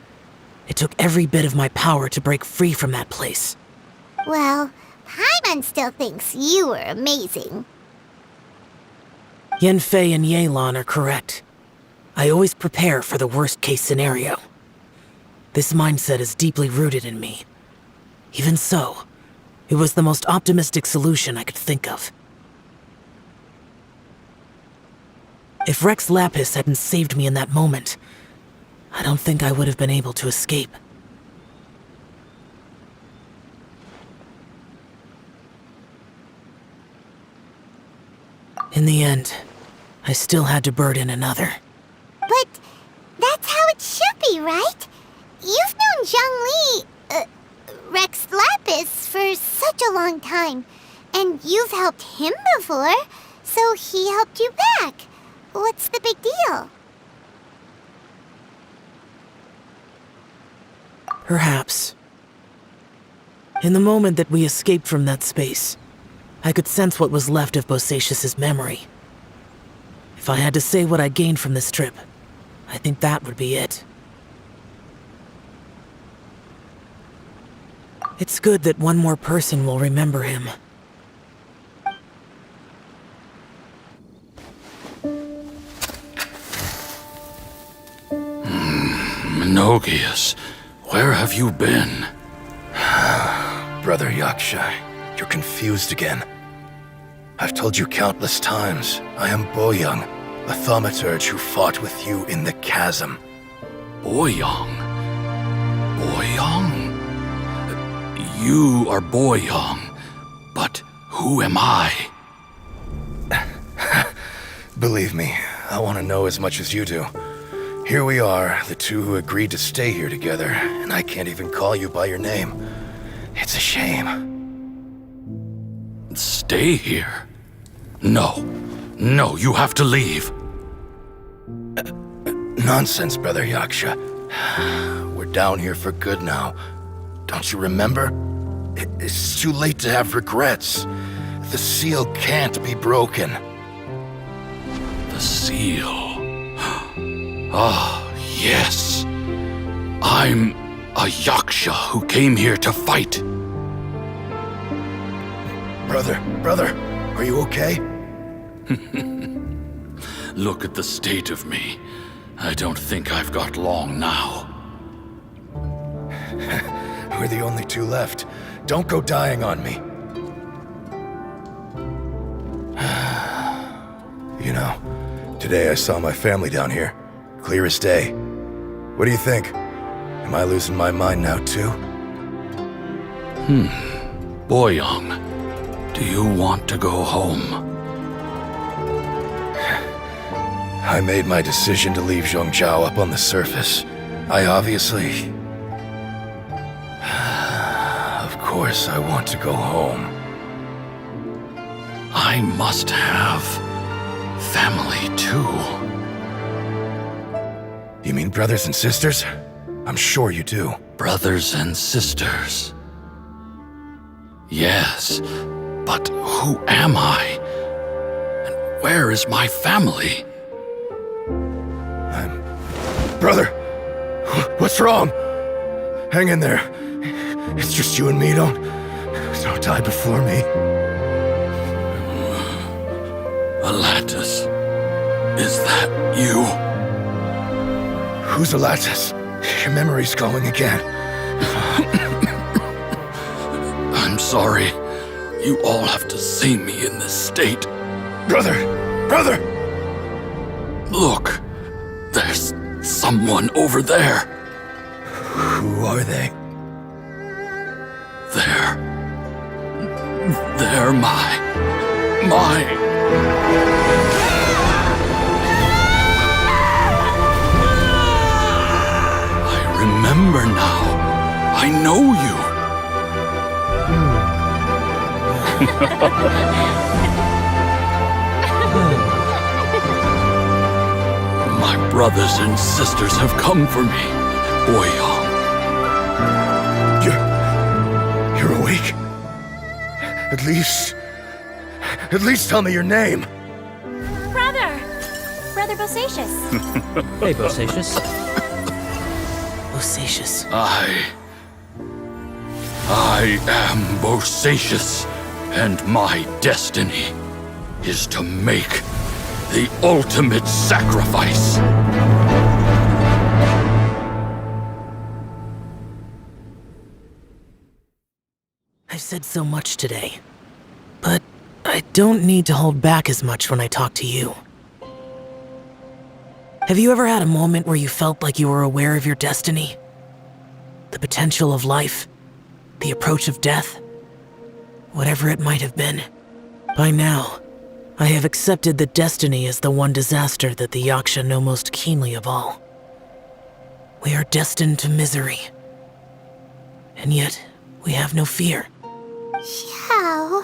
it took every bit of my power to break free from that place. Well, Paimon still thinks you were amazing. Yanfei and Yelan are correct. I always prepare for the worst-case scenario. This mindset is deeply rooted in me. Even so, it was the most optimistic solution I could think of. If Rex Lapis hadn't saved me in that moment, I don't think I would have been able to escape. In the end, I still had to burden another. But that's how it should be, right? You've known Zhang Li, Rex Lapis, for such a long time. And you've helped him before, so he helped you back. What's the big deal? Perhaps. In the moment that we escaped from that space, I could sense what was left of Bosacius's memory. If I had to say what I gained from this trip, I think that would be it. It's good that one more person will remember him. Menogius, where have you been? Brother Yaksha, you're confused again. I've told you countless times, I am Boyoung, a thaumaturge who fought with you in the chasm. Boyoung? Boyoung? You are Boyoung, but who am I? Believe me, I want to know as much as you do. Here we are, the two who agreed to stay here together, and I can't even call you by your name. It's a shame. Stay here? No. No, you have to leave. Nonsense, Brother Yaksha. We're down here for good now. Don't you remember? It's too late to have regrets. The seal can't be broken. The seal. Ah, yes. I'm a Yaksha who came here to fight. Brother, are you okay? Look at the state of me. I don't think I've got long now. We're the only two left. Don't go dying on me. You know, today I saw my family down here. Clear as day. What do you think? Am I losing my mind now too? Boyoung, do you want to go home? I made my decision to leave Zhongzhao up on the surface. I obviously... Of course I want to go home. I must have family too. You mean brothers and sisters? I'm sure you do. Brothers and sisters. Yes, but who am I? And where is my family? Brother! What's wrong? Hang in there. It's just you and me, don't die before me. Alatus, is that you? Who's Alatus? Your memory's going again. I'm sorry. You all have to see me in this state. Brother! Look, there's someone over there. Who are they? They're my... I remember now. I know you. My brothers and sisters have come for me, Boyoung. You're awake? At least tell me your name. Brother Bosacius. Hey, Bosacius. Bosacius. I am Bosacius, and my destiny is to make the ultimate sacrifice. I've said so much today, but I don't need to hold back as much when I talk to you. Have you ever had a moment where you felt like you were aware of your destiny? The potential of life? The approach of death? Whatever it might have been. By now, I have accepted that destiny is the one disaster that the Yaksha know most keenly of all. We are destined to misery. And yet, we have no fear. Xiao.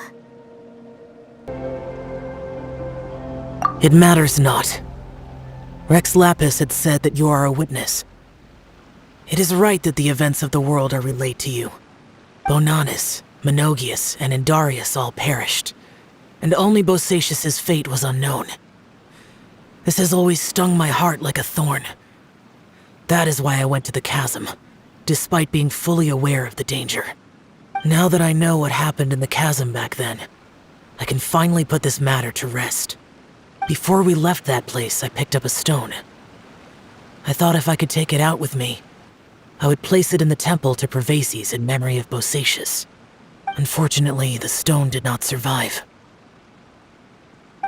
It matters not. Rex Lapis had said that you are a witness. It is right that the events of the world are relayed to you. Bonanis, Menogias, and Indarius all perished, and only Bosacius's fate was unknown. This has always stung my heart like a thorn. That is why I went to the chasm, despite being fully aware of the danger. Now that I know what happened in the chasm back then, I can finally put this matter to rest. Before we left that place, I picked up a stone. I thought if I could take it out with me, I would place it in the temple to Pervases in memory of Bosacius. Unfortunately, the stone did not survive.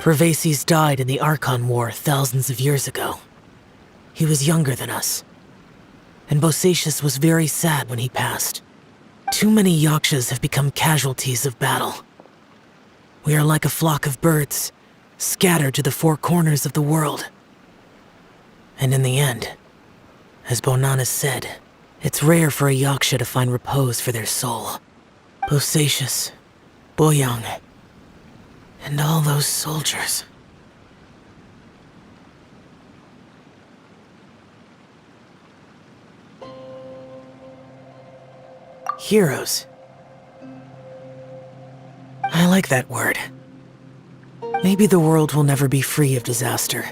Pervases died in the Archon War thousands of years ago. He was younger than us, and Bosacius was very sad when he passed. Too many Yakshas have become casualties of battle. We are like a flock of birds, scattered to the four corners of the world. And in the end, as Bonanis said, it's rare for a Yaksha to find repose for their soul. Bosacius, Boyoung, And all those soldiers. Heroes. I like that word. Maybe the world will never be free of disaster.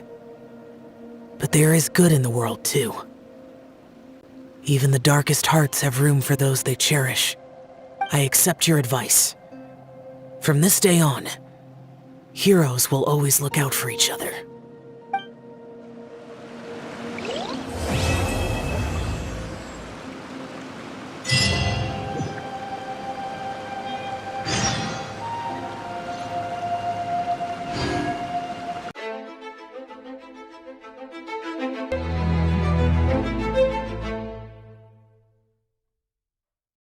But there is good in the world, too. Even the darkest hearts have room for those they cherish. I accept your advice. From this day on, heroes will always look out for each other.